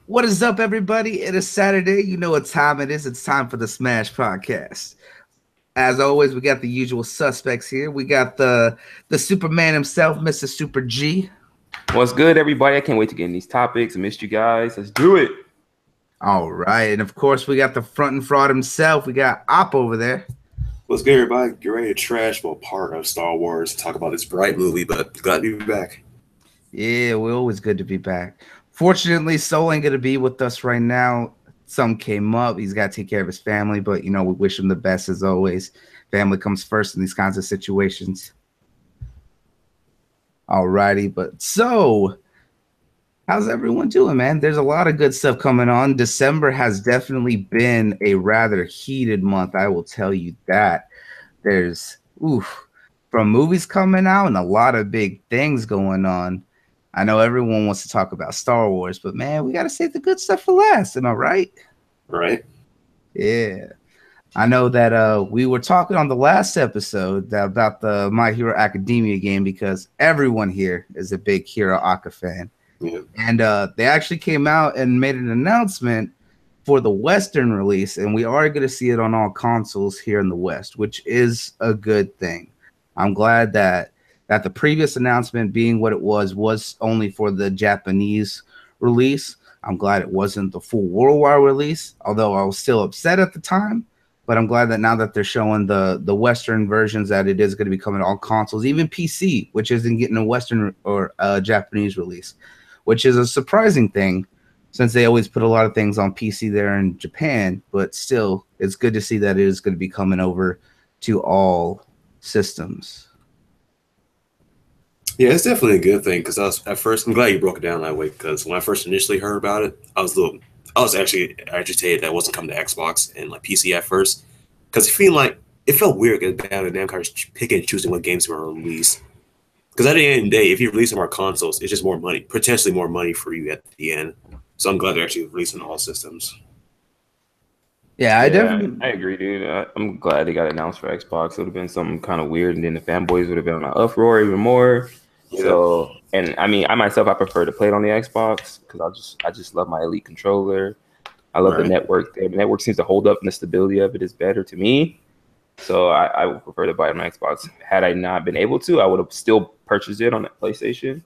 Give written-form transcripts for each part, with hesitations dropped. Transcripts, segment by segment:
What is up, everybody? It is Saturday. You know what time it is. It's time for the Smash Podcast. As always, we got the usual suspects here. We got the Superman himself, Mr. Super G. What's good, everybody? I can't wait to get in these topics. I missed you guys. Let's do it. All right, and of course, we got the front and fraud himself. We got Op over there. What's good, everybody? Get ready to trash well part of Star Wars. Talk about this bright movie, but glad to be back. Yeah, we're always good to be back. Fortunately, Soul ain't gonna be with us right now. Something came up. He's got to take care of his family, but we wish him the best as always. Family comes first in these kinds of situations. All righty, but so how's everyone doing, man? There's a lot of good stuff coming on. December has definitely been a rather heated month. I will tell you that. There's from movies coming out and a lot of big things going on. I know everyone wants to talk about Star Wars, but man, we got to save the good stuff for last. Am I right? Right? Yeah. I know that we were talking on the last episode about the My Hero Academia game because everyone here is a big Hero Aka fan. Yeah. And they actually came out and made an announcement for the Western release, and we are going to see it on all consoles here in the West, which is a good thing. I'm glad that the previous announcement, being what it was only for the Japanese release. I'm glad it wasn't the full worldwide release, although I was still upset at the time. But I'm glad that now that they're showing the Western versions, that it is going to be coming to all consoles, even PC, which isn't getting a Western or Japanese release, which is a surprising thing since they always put a lot of things on PC there in Japan. But still, it's good to see that it is going to be coming over to all systems. Yeah, it's definitely a good thing because I was at first. I'm glad you broke it down that way because when I first initially heard about it, I was actually agitated that it wasn't coming to Xbox and like PC at first because it felt weird getting down to damn cars picking and choosing what games were released. Because at the end of the day, if you release them on consoles, it's just more money, potentially more money for you at the end. So I'm glad they're actually releasing all systems. Yeah, I definitely. I agree, dude. I'm glad they got announced for Xbox. It would have been something kind of weird, and then the fanboys would have been on an uproar even more. Yeah. So, and I mean, I prefer to play it on the Xbox because I just love my Elite controller. I love the network. The network seems to hold up, and the stability of it is better to me. So I would prefer to buy it on Xbox. Had I not been able to, I would have still purchased it on the PlayStation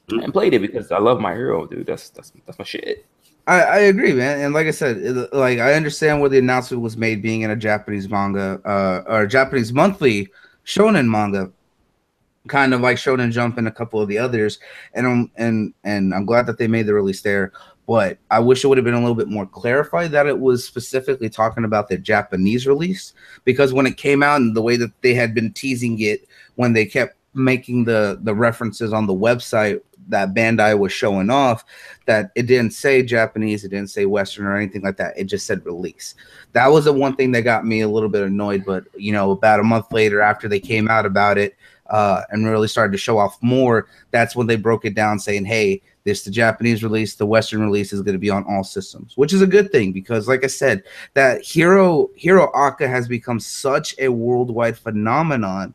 and played it because I love my hero, dude. That's my shit. I agree, man. And like I said, like I understand where the announcement was made, being in a Japanese manga or Japanese monthly shonen manga, kind of like Shonen Jump and a couple of the others. And I'm glad that they made the release there. But I wish it would have been a little bit more clarified that it was specifically talking about the Japanese release, because when it came out and the way that they had been teasing it, when they kept making the references on the website that Bandai was showing off, that it didn't say Japanese, it didn't say Western or anything like that. It just said release. That was the one thing that got me a little bit annoyed. But about a month later, after they came out about it and really started to show off more, that's when they broke it down, saying, "Hey, this the Japanese release, the Western release is going to be on all systems," which is a good thing because, like I said, that Hero Aka has become such a worldwide phenomenon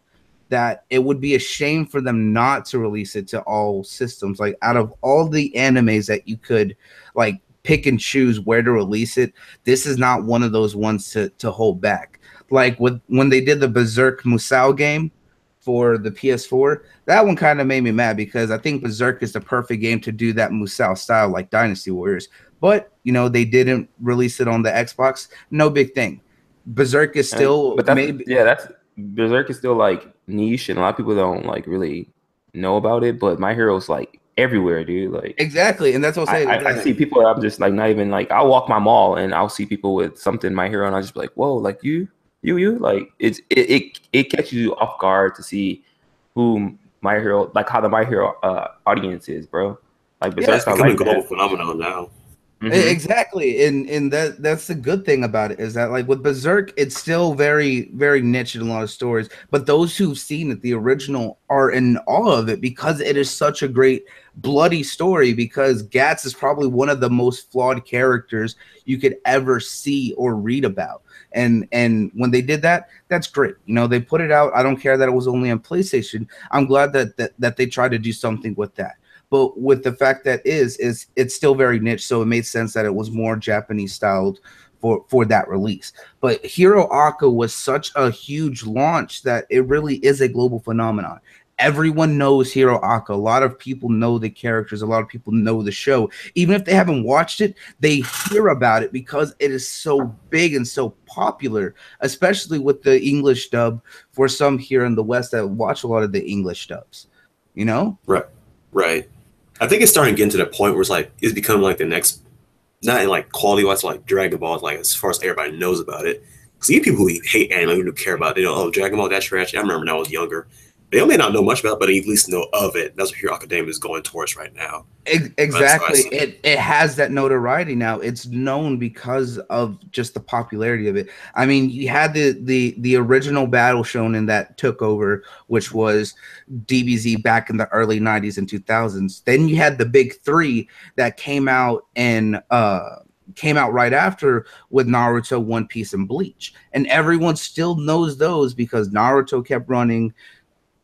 that it would be a shame for them not to release it to all systems. Like, out of all the animes that you could like pick and choose where to release it, this is not one of those ones to hold back. Like when they did the Berserk Musou game for the PS4, that one kind of made me mad because I think Berserk is the perfect game to do that Musou style, like Dynasty Warriors. But they didn't release it on the Xbox. No big thing. Berserk is still that's Berserk is still like niche, and a lot of people don't like really know about it. But My Hero's like everywhere, dude. Like exactly, and that's what I'm saying. I see people that I'm just like not even like. I'll walk my mall and I'll see people with something My Hero, and I'll just be like, "Whoa, like you like it catches you off guard to see who My Hero, like how the My Hero audience is, bro. Like Berserk's becoming a global phenomenon now. Mm-hmm. Exactly, and that's the good thing about it, is that like with Berserk, it's still very, very niche in a lot of stories. But those who've seen it, the original, are in awe of it because it is such a great bloody story. Because Guts is probably one of the most flawed characters you could ever see or read about. And when they did that, that's great. They put it out. I don't care that it was only on PlayStation. I'm glad that they tried to do something with that. but with the fact that is it's still very niche, so it made sense that it was more Japanese styled for that release. But Hero Aka was such a huge launch that it really is a global phenomenon. Everyone knows Hero Aka. A lot of people know the characters. A lot of people know the show. Even if they haven't watched it, they hear about it because it is so big and so popular, especially with the English dub for some here in the West that watch a lot of the English dubs. You know? Right. Right. I think it's starting to get into the point where it's becoming like the next, not in like quality wise, like Dragon Ball, like as far as everybody knows about it. Because even people who hate anime, who don't care about it, they know, oh, Dragon Ball, that's trash. I remember when I was younger. They may not know much about it, but they at least know of it. That's what Hero Academia is going towards right now. Exactly. It has that notoriety now. It's known because of just the popularity of it. I mean, you had the original battle shonen that took over, which was DBZ back in the early 90s and 2000s. Then you had the big three that came out right after with Naruto, One Piece, and Bleach. And everyone still knows those because Naruto kept running,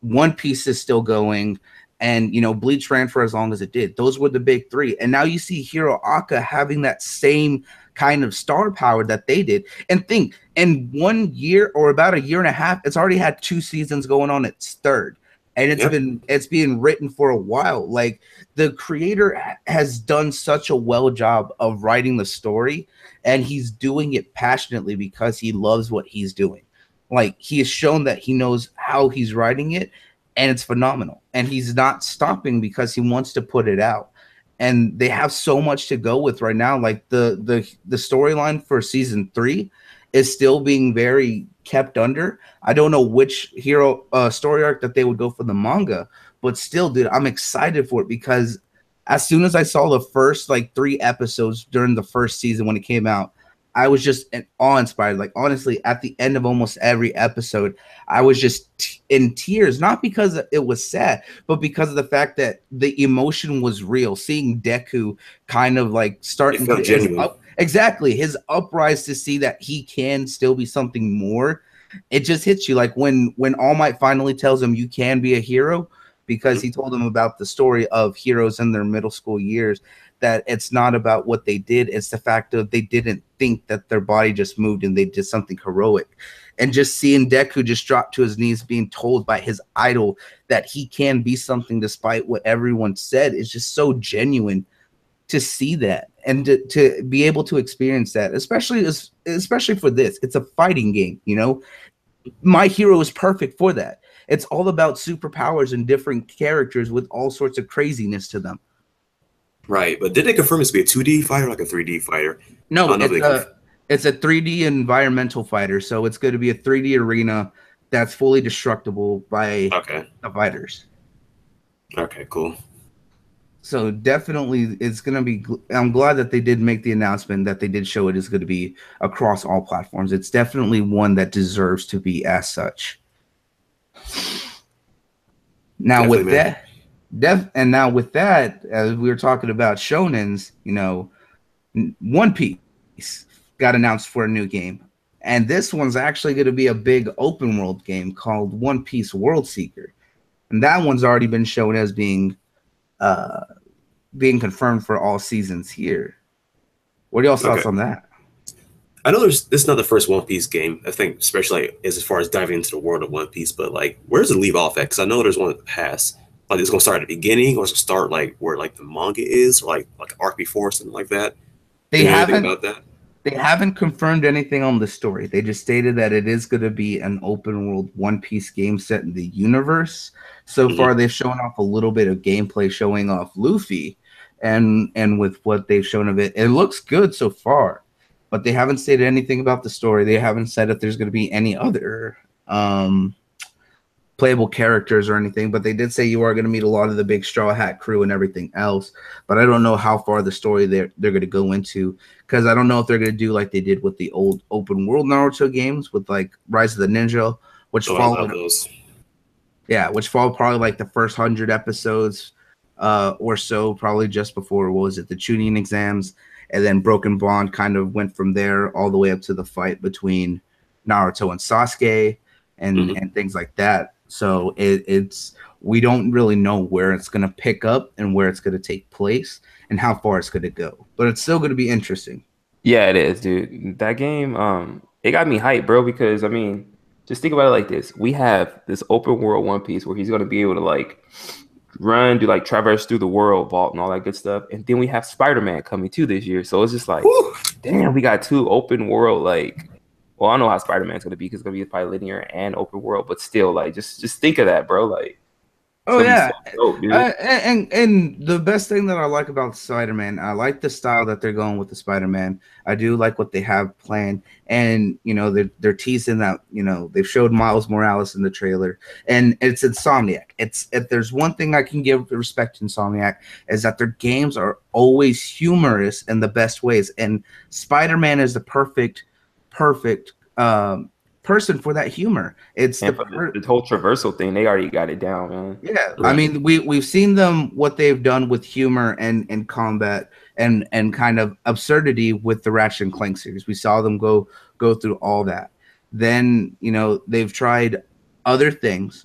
One Piece is still going, and Bleach ran for as long as it did. Those were the big three. And now you see Hero Aka having that same kind of star power that they did. And think, in 1 year or about a year and a half, it's already had 2 seasons going on its third. And it's being written for a while. Like, the creator has done such a well job of writing the story, and he's doing it passionately because he loves what he's doing. Like, he has shown that he knows how he's writing it, and it's phenomenal. And he's not stopping because he wants to put it out. And they have so much to go with right now. Like, the storyline for season 3 is still being very kept under. I don't know which hero story arc that they would go for the manga, but still, dude, I'm excited for it because as soon as I saw the first 3 episodes during the first season when it came out, I was just awe-inspired. Like, honestly, at the end of almost every episode, I was just in tears, not because it was sad, but because of the fact that the emotion was real. Seeing Deku kind of starting to his uprise to see that he can still be something more. It just hits you like when All Might finally tells him you can be a hero, because he told him about the story of heroes in their middle school years, that it's not about what they did, it's the fact that they didn't think that their body just moved and they did something heroic. And just seeing Deku just drop to his knees being told by his idol that he can be something despite what everyone said is just so genuine to see that and to be able to experience that, especially for this. It's a fighting game, My Hero is perfect for that. It's all about superpowers and different characters with all sorts of craziness to them. Right, but did they confirm it's be a 2D fighter or like a 3D fighter? No, it's a 3D environmental fighter, so it's going to be a 3D arena that's fully destructible by the fighters. Okay, cool. So definitely it's going to be, I'm glad that they did make the announcement that they did show it is going to be across all platforms. It's definitely one that deserves to be as such. Now definitely, with that, as we were talking about shonens, One Piece got announced for a new game. And this one's actually going to be a big open world game called One Piece World Seeker. And that one's already been shown as being confirmed for all seasons here. What are y'all's thoughts on that? I know this is not the first One Piece game. I think, especially as far as diving into the world of One Piece, but where does it leave off at? Because I know there's one that passed. It's gonna start at the beginning, or it's gonna start where the manga is, or like arc before, something like that. They haven't confirmed anything on the story. They just stated that it is going to be an open world One Piece game set in the universe. So far, they've shown off a little bit of gameplay showing off Luffy, and with what they've shown of it, it looks good so far. But they haven't stated anything about the story. They haven't said if there's going to be any other playable characters or anything, but they did say you are going to meet a lot of the big Straw Hat crew and everything else. But I don't know how far the story they're going to go into, because I don't know if they're going to do like they did with the old open world Naruto games with Rise of the Ninja, which followed probably like the first 100 episodes or so, probably just before the Chunin exams, and then Broken Bond kind of went from there all the way up to the fight between Naruto and Sasuke and things like that. So it's we don't really know where it's going to pick up and where it's going to take place and how far it's going to go. But it's still going to be interesting. Yeah, it is, dude. That game, it got me hyped, bro, because I mean, just think about it like this. We have this open world One Piece where he's gonna be able to like run, do like traverse through the world, vault, and all that good stuff. And then we have Spider-Man coming too this year. So it's just like, Whew. damn, we got two open world, like, well, I don't know how Spider-Man's gonna be because it's gonna be probably linear and open world, but still, like, just think of that, bro. Like, it's Oh gonna be yeah, so dope, dude. and the best thing that I like about Spider-Man, I like the style that they're going with the Spider-Man. I do like what they have planned, and you know they're teasing that, you know, they've showed Miles Morales in the trailer, and it's Insomniac. It's if there's one thing I can give respect to Insomniac is that their games are always humorous in the best ways, and Spider-Man is the perfect person for that humor. It's And for the whole traversal thing, they already got it down, man. yeah, I Right. mean, we've seen them what they've done with humor and combat and kind of absurdity with the Ratchet and Clank series. We saw them go through all that. Then, you know, they've tried other things,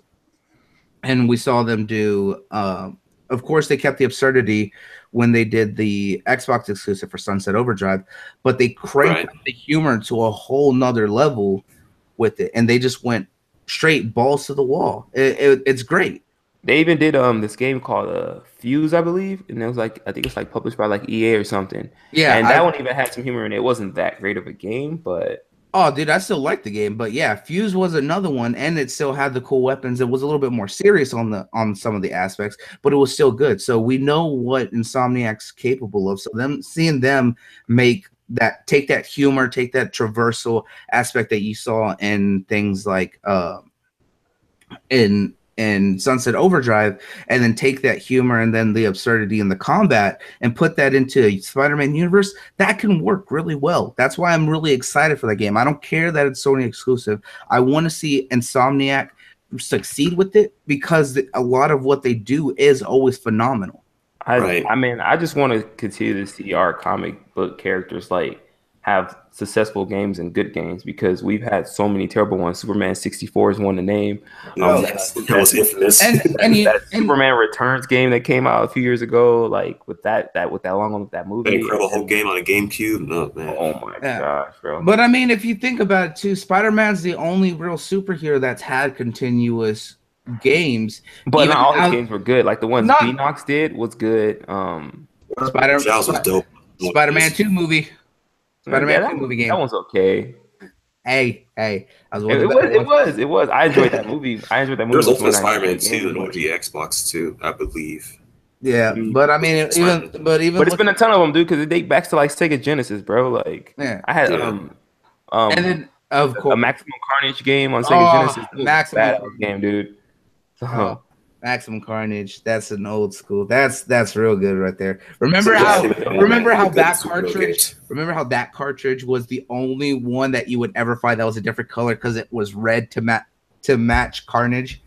and we saw them do. Of course, they kept the absurdity when they did the Xbox exclusive for Sunset Overdrive, but they cranked Right. up the humor to a whole nother level with it, and they just went straight balls to the wall. It's great. They even did this game called Fuse, I believe, and it was like I think it's like published by like EA or something. Yeah, And that one even had some humor in it. It wasn't that great of a game, but oh, dude, I still like the game, but yeah, Fuse was another one, and it still had the cool weapons. It was a little bit more serious on some of the aspects, but it was still good. So we know what Insomniac's capable of. So seeing them take that humor, take that traversal aspect that you saw in things like in Sunset Overdrive, and then take that humor and then the absurdity in the combat and put that into a Spider-Man universe, that can work really well. That's why I'm really excited for that game. I don't care that it's Sony exclusive. I want to see Insomniac succeed with it because a lot of what they do is always phenomenal. Right. I mean, I just want to continue to see our comic book characters like have successful games and good games because we've had so many terrible ones. Superman 64 is one to name. Oh, yes. That was infamous. And That Superman Returns game that came out a few years ago, like with that long one with that The movie. Incredible Hulk game on a GameCube. No, man. Oh my Yeah. gosh, bro. But I mean, if you think about it too, Spider-Man's the only real superhero that's had continuous games. But Even not all his out- games were good. Like the ones Not- Beanox did was good. Giles was dope. Spider-Man 2 movie. Spider-Man yeah, 2 movie game. that one's okay. Hey, I was one It of the better ones. was. I enjoyed that movie. There was Ultimate Spider-Man 2 and OG Xbox too, I believe. Yeah, but I mean, But it's been a ton of them, dude, because it dates back to like Sega Genesis, bro. Like, yeah. I had And then of a course, Maximum Carnage game on Sega Genesis. It was a Maximum badass game, dude. So, Maximum Carnage. That's an old school. That's real good right there. Remember So, how yeah, that super cartridge? games. Remember how that cartridge was the only one that you would ever find that was a different color because it was red to match Carnage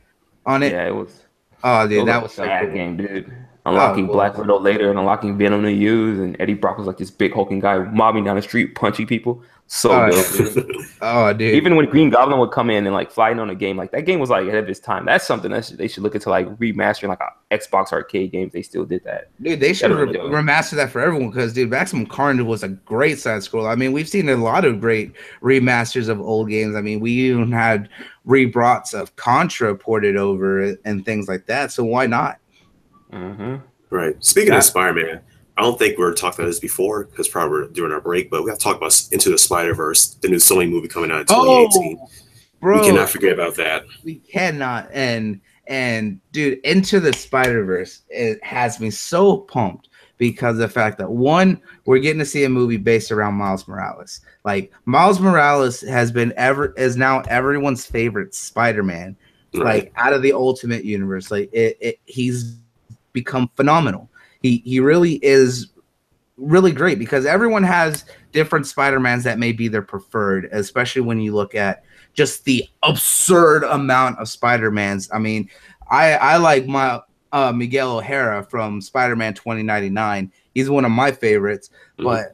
on it. yeah, it was. Oh, It dude, that a was so bad cool. game, dude. Unlocking well. Black Widow later and unlocking Venom to use, and Eddie Brock was like this big hulking guy mobbing down the street, punching people. So Oh, dope, dude. Oh, dude. Even when Green Goblin would come in and like fly in on a game, like that game was like ahead of its time. That's something that they should look into, like remastering like Xbox arcade games. They still did that. Dude, they should That'd be dope. remaster that for everyone because, dude, Maximum Carnage was a great side scroll. I mean, we've seen a lot of great remasters of old games. I mean, we even had rebroughts of Contra ported over and things like that. So why not? Mm-hmm. Right. Speaking of Spider-Man, I don't think we were talking about this before because probably during our break, but we have to talk about Into the Spider-Verse, the new Sony movie coming out in 2018. Bro, We cannot forget about that. we cannot. And dude, Into the Spider-Verse, it has me so pumped because of the fact that one, we're getting to see a movie based around Miles Morales. Like Miles Morales is now everyone's favorite Spider-Man. Right. Like out of the Ultimate Universe. Like he's become phenomenal. He really is really great because everyone has different Spider-Mans that may be their preferred, especially when you look at just the absurd amount of Spider-Mans. I mean, I like my Miguel O'Hara from Spider-Man 2099. He's one of my favorites, but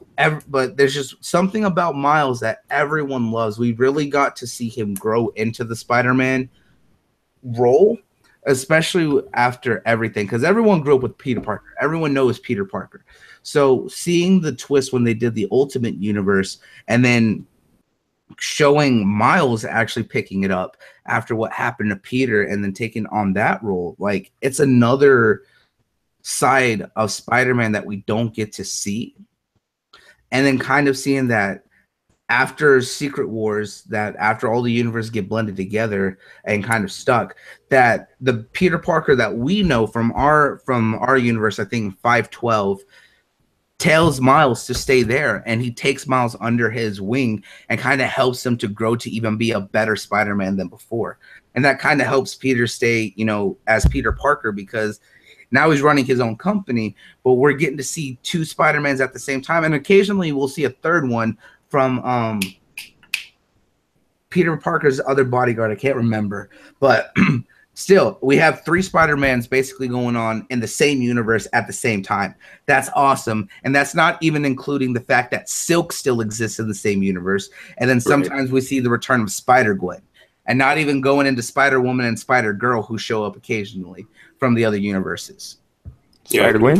there's just something about Miles that everyone loves. We really got to see him grow into the Spider-Man role. especially after everything, because everyone grew up with Peter Parker. Everyone knows Peter Parker. So seeing the twist when they did the Ultimate Universe, and then showing Miles actually picking it up after what happened to Peter, and then taking on that role, like it's another side of Spider-Man that we don't get to see. And then kind of seeing that after Secret Wars, that after all the universes get blended together and kind of stuck, that the Peter Parker that we know from our universe, I think 512, tells Miles to stay there, and he takes Miles under his wing and kind of helps him to grow to even be a better Spider-Man than before. And that kind of helps Peter stay, as Peter Parker, because now he's running his own company, but we're getting to see two Spider-Mans at the same time. And occasionally we'll see a third one from Peter Parker's other bodyguard. I can't remember, but still, we have three Spider-Mans basically going on in the same universe at the same time. That's awesome. And that's not even including the fact that Silk still exists in the same universe. And then sometimes we see the return of Spider-Gwen, and not even going into Spider-Woman and Spider-Girl, who show up occasionally from the other universes. Spider-Gwen?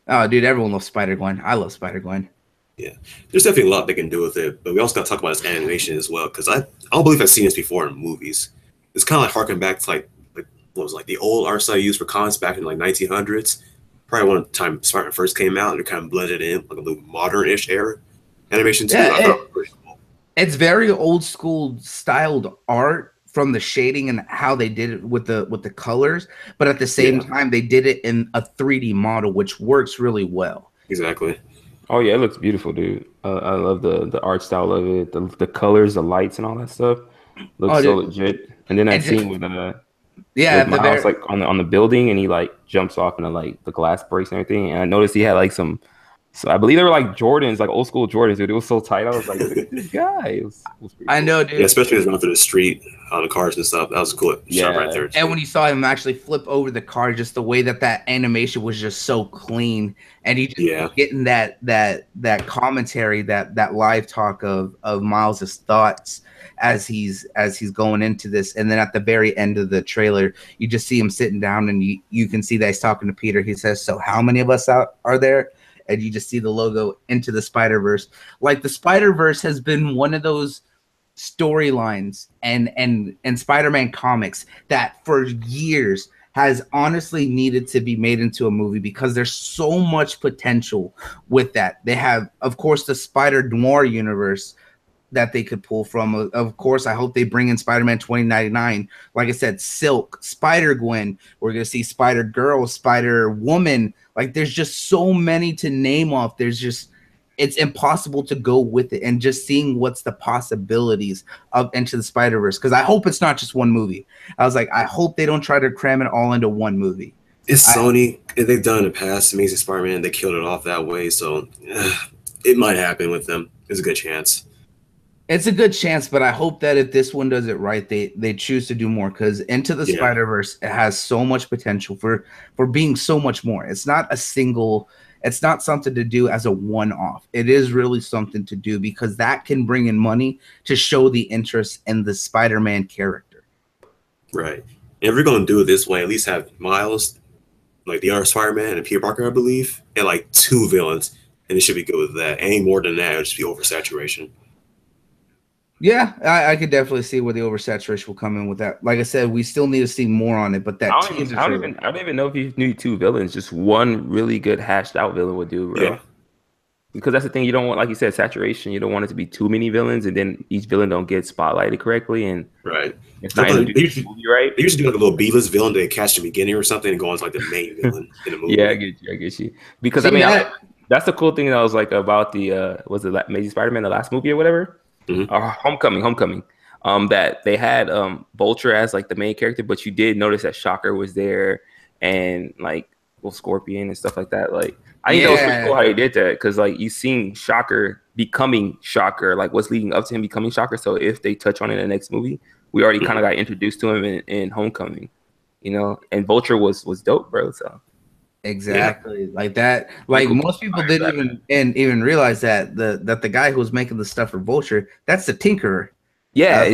Oh, dude, everyone loves Spider-Gwen. I love Spider-Gwen. Yeah, there's definitely a lot they can do with it, but we also got to talk about its animation as well, because I don't believe I've seen this before in movies. It's kind of like harking back to like what was like the old art style used for comics back in like 1900s. Probably one time Spider-Man first came out, and it kind of blended in like a little modern-ish era animation too. Yeah, I thought it was pretty cool. It's very old school styled art from the shading and how they did it with the colors, but at the same time they did it in a 3D model, which works really well. Exactly. Oh yeah, it looks beautiful, dude. I love the art style of it, the colors, the lights, and all that stuff. Looks so legit. And then that scene with Miles like on the building, and he like jumps off into like the glass breaks and everything. And I noticed he had like some. So I believe they were like Jordans, like old school Jordans, dude. It was so tight. I was like, look at this guy. It was I know, dude. Yeah, especially as running through the street on the cars and stuff. That was a cool shot right there, too. And when you saw him actually flip over the car, just the way that animation was just so clean, and he just getting that commentary, that live talk of Miles's thoughts as he's going into this. And then at the very end of the trailer, you just see him sitting down, and you can see that he's talking to Peter. He says, "So how many of us are there?" And you just see the logo Into the Spider-Verse. Like, the Spider-Verse has been one of those storylines and Spider-Man comics that for years has honestly needed to be made into a movie, because there's so much potential with that. They have, of course, the Spider-Noir universe that they could pull from. Of course, I hope they bring in Spider-Man 2099. Like I said, Silk, Spider-Gwen. We're going to see Spider-Girl, Spider-Woman. Like, there's just so many to name off. It's impossible to go with it. And just seeing what's the possibilities of Into the Spider-Verse. Because I hope it's not just one movie. I was like, I hope they don't try to cram it all into one movie. It's Sony. They've done in the past Amazing Spider-Man. They killed it off that way. So it might happen with them. There's a good chance. It's a good chance, but I hope that if this one does it right, they choose to do more, because Into the Spider-Verse has so much potential for being so much more. It's not something to do as a one-off. It is really something to do, because that can bring in money to show the interest in the Spider-Man character. Right. And if we're going to do it this way, at least have Miles, like the other Spider-Man, and Peter Parker, I believe, and like two villains, and it should be good with that. Any more than that, it would just be oversaturation. Yeah, I could definitely see where the oversaturation will come in with that. Like I said, we still need to see more on it, but that I don't even know if you need two villains. Just one really good hashed out villain would do, bro. Yeah. Because that's the thing, you don't want, like you said, saturation. You don't want it to be too many villains, and then each villain don't get spotlighted correctly, and it's not they usually do like a little B-list villain they catch in the beginning or something and go on to like the main villain in the movie. Yeah, I get you. Because that's the cool thing that I was like about the was it Amazing Spider-Man, the last movie or whatever. Homecoming. That they had Vulture as like the main character, but you did notice that Shocker was there, and like Scorpion and stuff like that. Like, I think that was pretty cool how they did that, because like you seen Shocker becoming Shocker, like what's leading up to him becoming Shocker. So if they touch on it in the next movie, we already kind of got introduced to him in Homecoming, and Vulture was dope, bro. So. Exactly, like that. Like, most people didn't even realize that the guy who was making the stuff for Vulture, that's the Tinkerer. Yeah,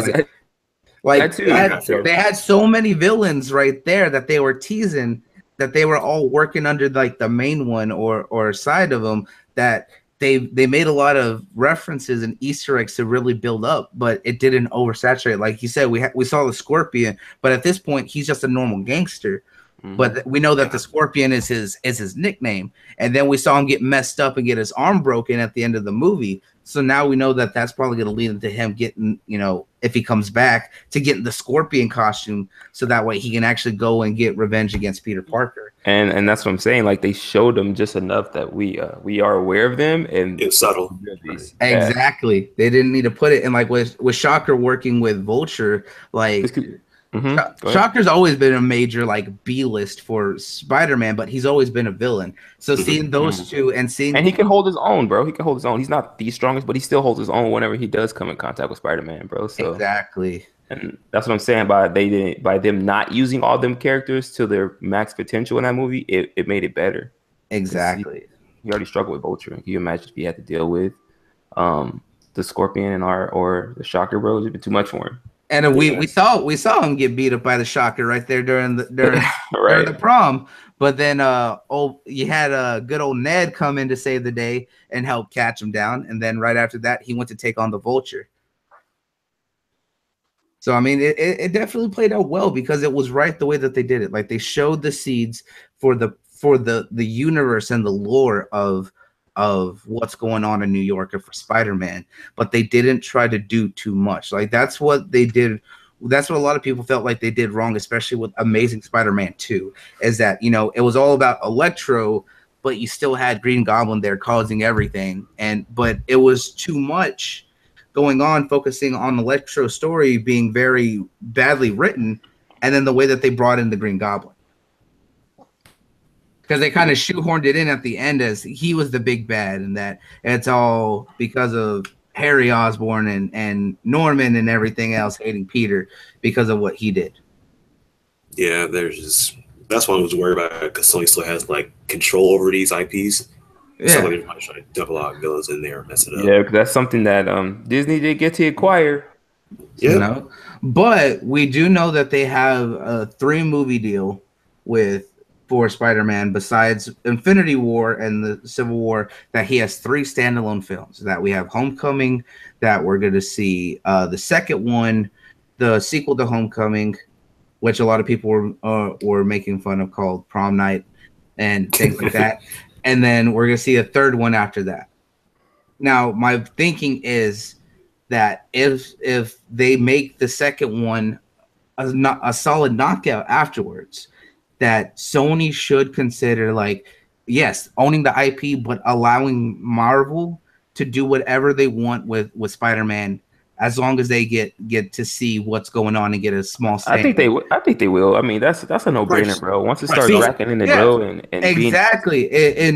Like That too. they had so many villains right there that they were teasing that they were all working under like the main one or side of them that they made a lot of references and Easter eggs to really build up, but it didn't oversaturate. Like you said, we saw the Scorpion, but at this point he's just a normal gangster. But we know that the Scorpion is his nickname, and then we saw him get messed up and get his arm broken at the end of the movie. So now we know that that's probably going to lead into him getting, if he comes back, to getting the Scorpion costume, so that way he can actually go and get revenge against Peter Parker. And that's what I'm saying. Like they showed them just enough that we are aware of them, and it's subtle. Exactly. They didn't need to put it in, like with Shocker working with Vulture, like. Shocker's always been a major like B-list for Spider-Man, but he's always been a villain. So seeing those two and he can hold his own, bro. He can hold his own. He's not the strongest, but he still holds his own whenever he does come in contact with Spider-Man, bro. So exactly. And that's what I'm saying by them not using all them characters to their max potential in that movie, it made it better. Exactly. He already struggled with Vulture. Can you imagine if he had to deal with the Scorpion or the Shocker, bro? It'd been too much for him. And we saw him get beat up by the Shocker right there during the prom. But then you had good old Ned come in to save the day and help catch him down. And then right after that, he went to take on the Vulture. So I mean, it definitely played out well because it was right the way that they did it. Like they showed the seeds for the universe and the lore of what's going on in New York or for Spider-Man, but they didn't try to do too much. Like that's what they did. That's what a lot of people felt like they did wrong, especially with Amazing Spider-Man 2, is that, it was all about Electro, but you still had Green Goblin there causing everything. But it was too much going on, focusing on Electro's story being very badly written. And then the way that they brought in the Green Goblin. Because they kind of shoehorned it in at the end as he was the big bad, and that it's all because of Harry Osborn and Norman and everything else hating Peter because of what he did. Yeah, that's what I was worried about, because Sony still has like control over these IPs. Yeah. So they're trying to dump a lot of villains in there and mess it up. Yeah, because that's something that Disney did get to acquire. Yeah. But we do know that they have a 3-movie deal for Spider-Man, besides Infinity War and the Civil War, that he has 3 standalone films. That we have Homecoming, that we're going to see the second one, the sequel to Homecoming, which a lot of people were making fun of, called Prom Night and things like that. And then we're going to see a third one after that. Now, my thinking is that if they make the second one a solid knockout afterwards, that Sony should consider, like, yes, owning the IP, but allowing Marvel to do whatever they want with Spider-Man, as long as they get to see what's going on and get a small stand. I think they will. I mean, that's a no-brainer, bro. Once it starts racking in the dough and exactly, I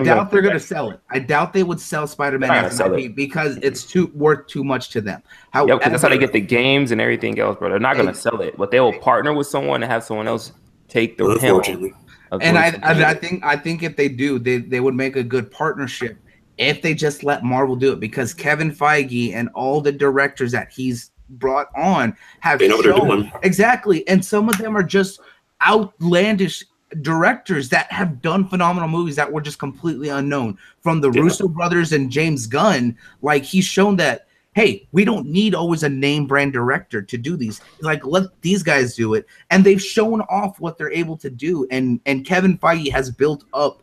doubt they're gonna sell it. I doubt they would sell Spider-Man as an IP because it's worth too much to them. Because that's how they get the games and everything else, bro. They're not gonna sell it, but they will partner with someone and have someone else take the helm. And I think if they do, they would make a good partnership if they just let Marvel do it, because Kevin Feige and all the directors that he's brought on they know what they're doing. Exactly. And some of them are just outlandish directors that have done phenomenal movies that were just completely unknown, from the Russo brothers and James Gunn. Like, he's shown that, hey, we don't need always a name brand director to do these. Like, let these guys do it. And they've shown off what they're able to do. And Kevin Feige has built up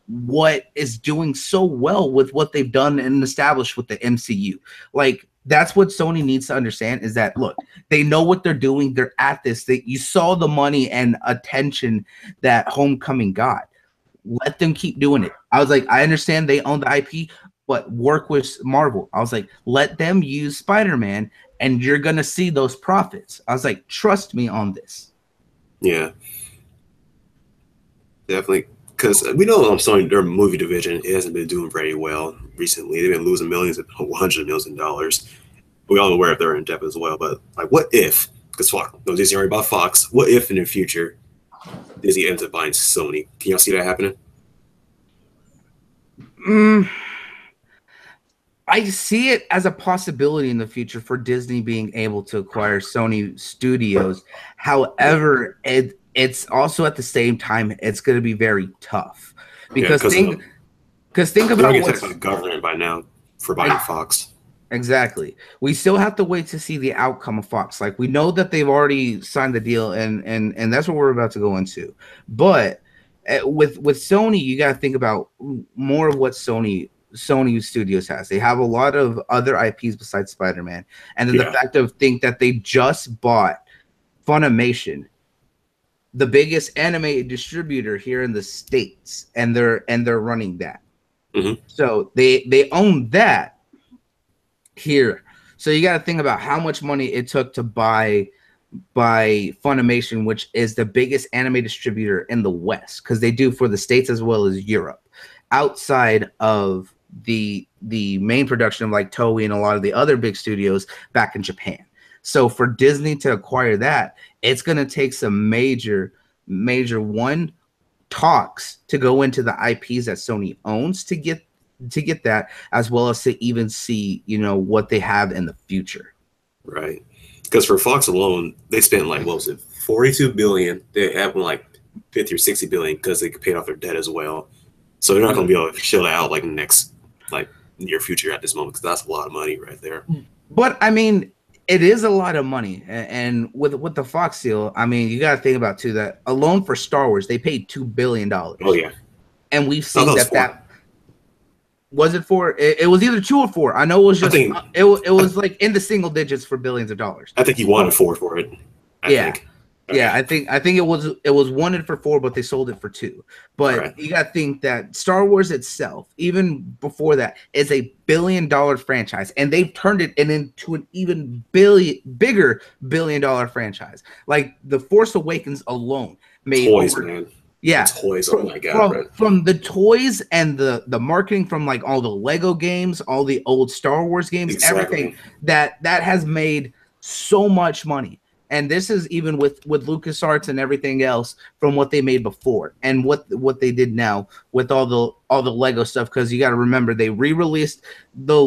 what is doing so well with what they've done and established with the MCU. Like, that's what Sony needs to understand, is that, look, they know what they're doing. They're at this. You saw the money and attention that Homecoming got. Let them keep doing it. I was like, I understand they own the IP, but work with Marvel. I was like, let them use Spider-Man and you're going to see those profits. I was like, trust me on this. Yeah. Definitely. Because we know Sony, their movie division, it hasn't been doing very well recently. They've been losing millions, $100 million. We all know where they're in debt as well. But, like, what if, because Disney already bought Fox, what if in the future Disney ends up buying Sony? Can y'all see that happening? I see it as a possibility in the future for Disney being able to acquire Sony Studios. However, it's also at the same time it's going to be very tough Yeah, because think they're gonna about get taxed by what's the government by now for buying Fox. exactly. We still have to wait to see the outcome of Fox. Like we know that they've already signed the deal, and that's what we're about to go into. But with Sony, you got to think about more of what Sony Studios has. They have a lot of other IPs besides Spider-Man, and then the fact of think that they just bought Funimation, the biggest anime distributor here in the States, and they're running that. Mm-hmm. So they own that here. So you got to think about how much money it took to buy Funimation, which is the biggest anime distributor in the West, because they do for the States as well as Europe, outside of the main production of like Toei and a lot of the other big studios back in Japan. So for Disney to acquire that, it's going to take some major one talks to go into the IPs that Sony owns to get that, as well as to even see, what they have in the future. Right. Because for Fox alone, they spent like, what was it, 42 billion. They have like 50 or 60 billion because they paid off their debt as well. So they're not going to be able to chill out like next, like near future at this moment, because that's a lot of money right there. But I mean, it is a lot of money, and with the Fox deal, I mean, you got to think about too that alone for Star Wars, they paid $2 billion. Oh yeah, and we've seen that was it for it was either 2 or 4. I know it was just it was like in the single digits for billions of dollars. I think he wanted 4 for it. I think it was wanted for 4, but they sold it for 2. But you got to think that Star Wars itself, even before that, is a $1 billion franchise, and they've turned it into an even bigger $1 billion franchise. Like The Force Awakens alone made toys, man. Yeah, toys. Oh my god! From the toys and the marketing, from like all the Lego games, all the old Star Wars games, everything that has made so much money. And this is even with LucasArts and everything else from what they made before and what they did now with all the Lego stuff. Because you got to remember, they re-released the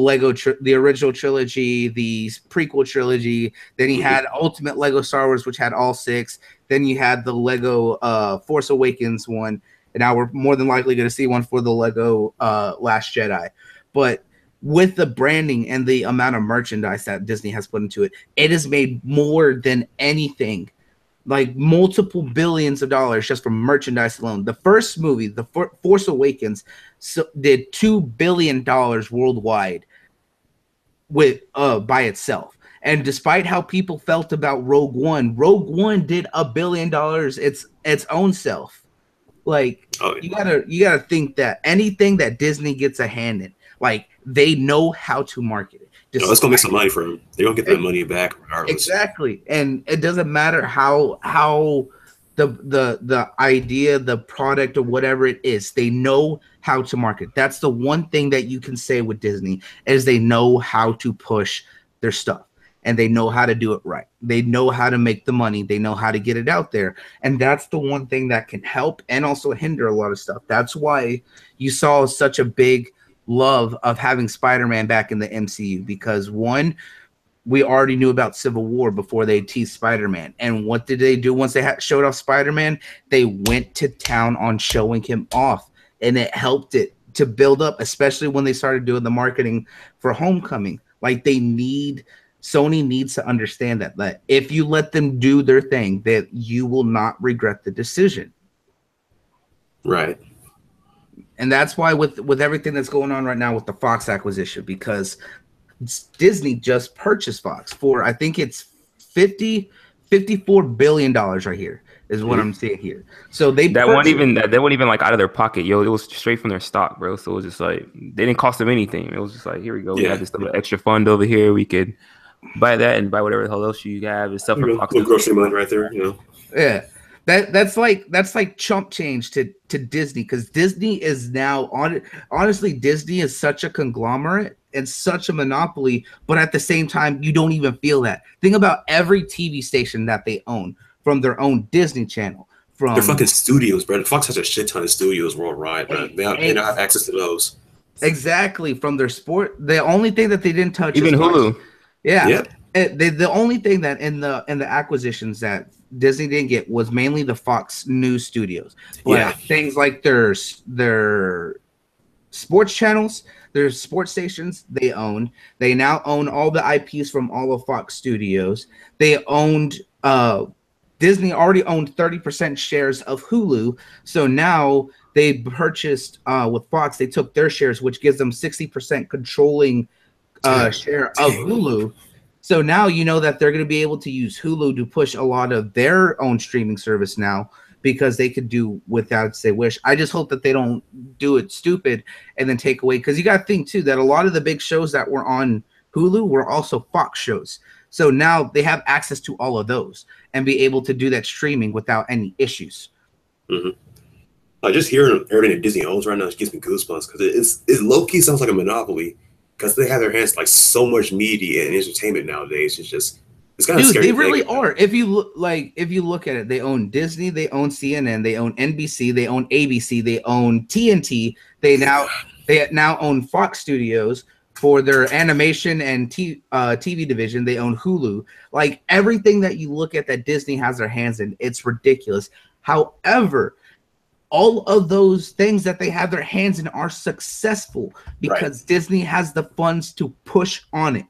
original trilogy, the prequel trilogy. Then you had Ultimate Lego Star Wars, which had all 6. Then you had the Lego Force Awakens one, and now we're more than likely going to see one for the Lego Last Jedi. But with the branding and the amount of merchandise that Disney has put into it, it has made more than anything, like multiple billions of dollars just from merchandise alone. The first movie, The Force Awakens, did $2 billion worldwide with by itself. And despite how people felt about Rogue One did $1 billion its own self. Like you gotta think that anything that Disney gets a hand in, like they know how to market it. It's gonna make some money for them. They're gonna get that money back regardless. Exactly, and it doesn't matter how the idea, the product, or whatever it is, they know how to market. That's the one thing that you can say with Disney is they know how to push their stuff. And they know how to do it right. They know how to make the money. They know how to get it out there. And that's the one thing that can help and also hinder a lot of stuff. That's why you saw such a big love of having Spider-Man back in the MCU. Because one, we already knew about Civil War before they teased Spider-Man. And what did they do once they showed off Spider-Man? They went to town on showing him off. And it helped it to build up, especially when they started doing the marketing for Homecoming. Like Sony needs to understand that if you let them do their thing, that you will not regret the decision. Right. And that's why with everything that's going on right now with the Fox acquisition, because Disney just purchased Fox for, I think it's $54 billion right here is what I'm seeing here. So that wasn't even like out of their pocket, yo. It was straight from their stock, bro. So it was just like they didn't cost them anything. It was just like, here we go. We have this little extra fund over here. We could buy that and buy whatever the hell else you have and stuff from Fox. Grocery money right there, Yeah, that's like chump change to Disney, because Disney is now honestly, Disney is such a conglomerate and such a monopoly, but at the same time, you don't even feel that. Think about every TV station that they own, from their own Disney Channel. From their fucking studios, bro. Fox has a shit ton of studios worldwide, bro. They don't have access to those. Exactly, from their sport. The only thing that they didn't touch Even is Fox. Hulu. Yeah. Yep. The only thing that in the acquisitions that Disney didn't get was mainly the Fox News studios. But Yeah. things like their sports channels, their sports stations, they own. They now own all the IPs from all of Fox Studios. They owned Disney already owned 30% shares of Hulu. So now they purchased with Fox, they took their shares, which gives them 60% controlling share of Dang. Hulu. So now you know that they're going to be able to use Hulu to push a lot of their own streaming service now because they could do without as they wish. I just hope that they don't do it stupid and then take away, because you got to think too that a lot of the big shows that were on Hulu were also Fox shows. So now they have access to all of those and be able to do that streaming without any issues. Mm-hmm. Just hearing everything that Disney owns right now gives me goosebumps because it low key sounds like a monopoly because they have their hands like so much media and entertainment nowadays. It's kind of Dude, scary. they really are. If you look at it, they own Disney, they own CNN, they own NBC, they own ABC, they own TNT. They now own Fox Studios for their animation and TV division. They own Hulu. Like everything that you look at that Disney has their hands in, it's ridiculous. However, all of those things that they have their hands in are successful because Disney has the funds to push on it.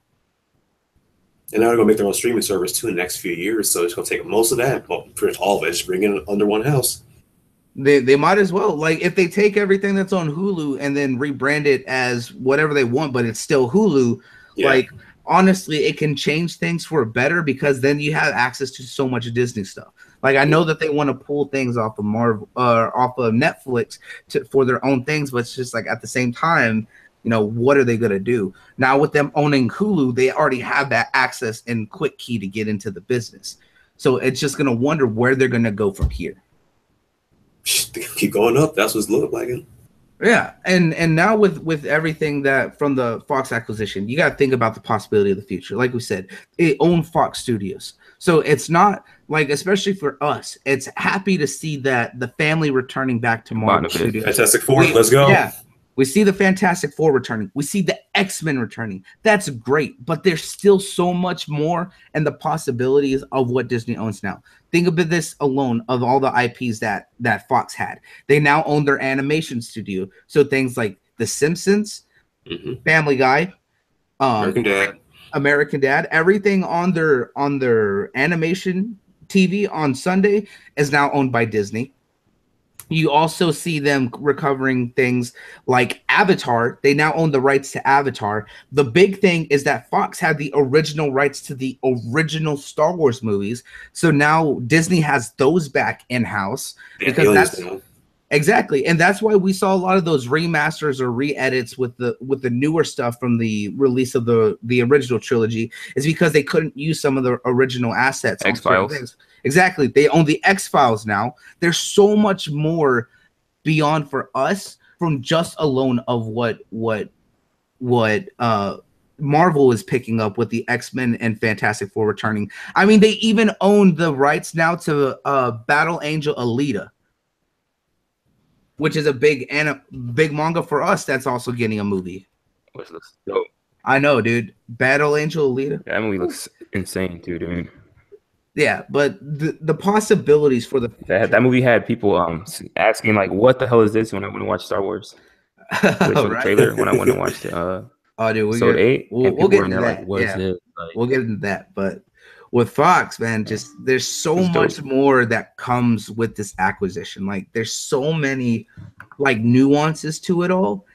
And now they're going to make their own streaming service too in the next few years. So it's going to take most of that, well, pretty much all of it, just bring it under one house. They might as well. Like if they take everything that's on Hulu and then rebrand it as whatever they want, but it's still Hulu, like honestly, it can change things for better because then you have access to so much Disney stuff. Like I know that they want to pull things off of Marvel off of Netflix for their own things, but it's just like at the same time, you know, what are they gonna do now with them owning Hulu? They already have that access and quick key to get into the business. So it's just gonna wonder where they're gonna go from here. They keep going up. That's what's looking like. Yeah, and now with everything that from the Fox acquisition, you got to think about the possibility of the future. Like we said, it owned Fox Studios, so it's not like, especially for us, it's happy to see that the family returning back to Marvel Studios. Fantastic Four, let's go. Yeah, we see the Fantastic Four returning. We see the X-Men returning. That's great, but there's still so much more and the possibilities of what Disney owns now. Think about this alone of all the IPs that Fox had. They now own their animation studio. So things like The Simpsons, Family Guy, American Dad, everything on their animation TV on Sunday is now owned by Disney. You also see them recovering things like Avatar. They now own the rights to Avatar. The big thing is that Fox had the original rights to the original Star Wars movies. So now Disney has those back in-house because that's exactly. And that's why we saw a lot of those remasters or re-edits with the newer stuff from the release of the original trilogy is because they couldn't use some of the original assets. X-Files. Exactly. They own the X-Files now. There's so much more beyond for us from just alone of what Marvel is picking up with the X-Men and Fantastic Four returning. I mean, they even own the rights now to Battle Angel Alita, which is a big manga for us that's also getting a movie. Which looks dope. I know, dude. Battle Angel Alita. That movie looks insane too, dude. Yeah, but the possibilities for that movie had people asking like, "What the hell is this?" when I went to watch Star Wars. The trailer when I went to watch the dude, episode 8. We'll get into that. Like, what is this? Like, we'll get into that. But with Fox, man, just there's so much more that comes with this acquisition. Like there's so many like nuances to it all.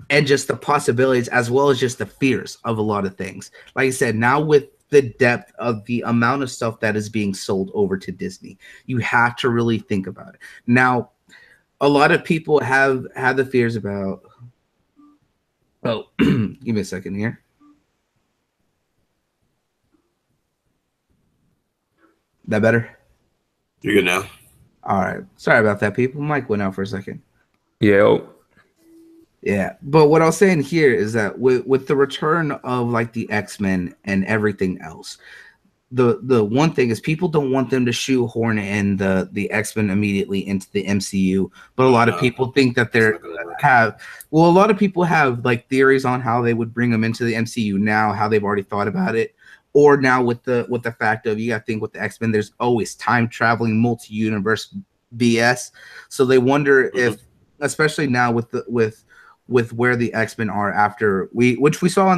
And just the possibilities as well as just the fears of a lot of things. Like I said, now with the depth of the amount of stuff that is being sold over to Disney, you have to really think about it. Now, a lot of people have the fears about, give me a second here. That better? You're good now. All right. Sorry about that, people. Mike went out for a second. Yeah, but what I was saying here is that with the return of like the X-Men and everything else, the one thing is people don't want them to shoehorn in the X-Men immediately into the MCU, but a lot of people think that have. Well, a lot of people have like theories on how they would bring them into the MCU now, how they've already thought about it, or now with the fact of you got to think with the X-Men, there's always time traveling, multi-universe BS. So they wonder if, especially now with where the X-Men are after which we saw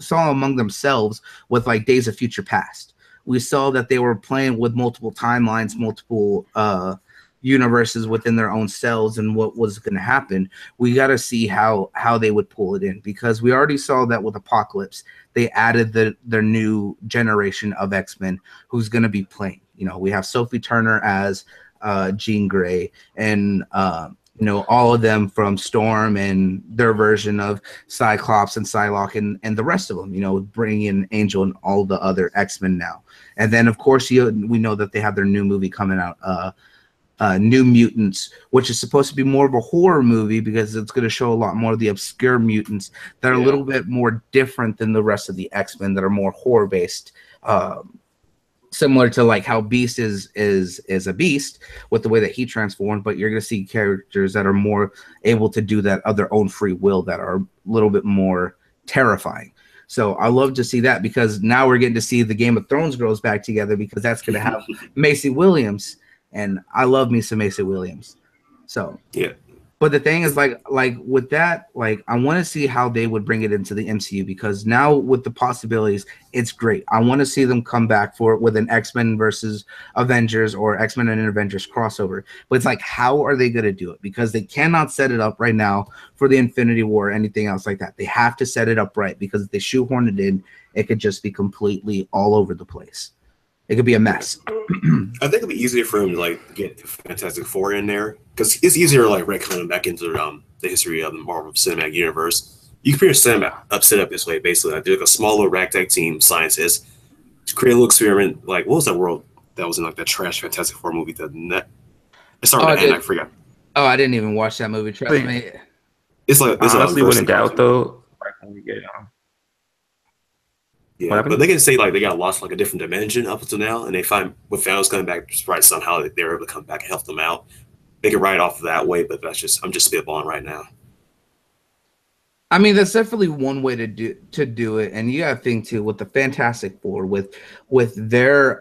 saw among themselves with like Days of Future Past. We saw that they were playing with multiple timelines, multiple universes within their own cells, and what was going to happen. We got to see how they would pull it in, because we already saw that with Apocalypse, they added their new generation of X-Men who's going to be playing. You know, we have Sophie Turner as Jean Grey, and you know, all of them from Storm and their version of Cyclops and Psylocke and the rest of them, you know, bringing in Angel and all the other X-Men now. And then, of course, we know that they have their new movie coming out, New Mutants, which is supposed to be more of a horror movie because it's going to show a lot more of the obscure mutants that are a little bit more different than the rest of the X-Men, that are more horror-based. Similar to like how Beast is a beast with the way that he transformed, but you're going to see characters that are more able to do that of their own free will, that are a little bit more terrifying. So I love to see that, because now we're getting to see the Game of Thrones girls back together, because that's going to have Macy Williams, and I love me some Macy Williams. So yeah. But the thing is, like with that, like I want to see how they would bring it into the MCU, because now with the possibilities, it's great. I want to see them come back for it with an X-Men versus Avengers or X-Men and Avengers crossover. But it's like, how are they going to do it? Because they cannot set it up right now for the Infinity War or anything else like that. They have to set it up right, because if they shoehorn it in, it could just be completely all over the place. It could be a mess. I think it'd be easier for him to like get Fantastic Four in there, because it's easier to like retcon him back into the history of the Marvel Cinematic Universe. You can pretty much set up this way, basically. Like, there's a small little ragtag team, scientists, to create a little experiment. Like, what was that world that was in like that trash Fantastic Four movie? It's not really, I forgot. Oh, I didn't even watch that movie. Trust me. It's like I honestly wouldn't doubt though. Yeah, but they can say like they got lost like a different dimension up until now, and they find with Thanos coming back, right, somehow they're able to come back and help them out. They can write off of that way, but I'm just spitballing right now. I mean, that's definitely one way to do it, and you got to think too with the Fantastic Four, with their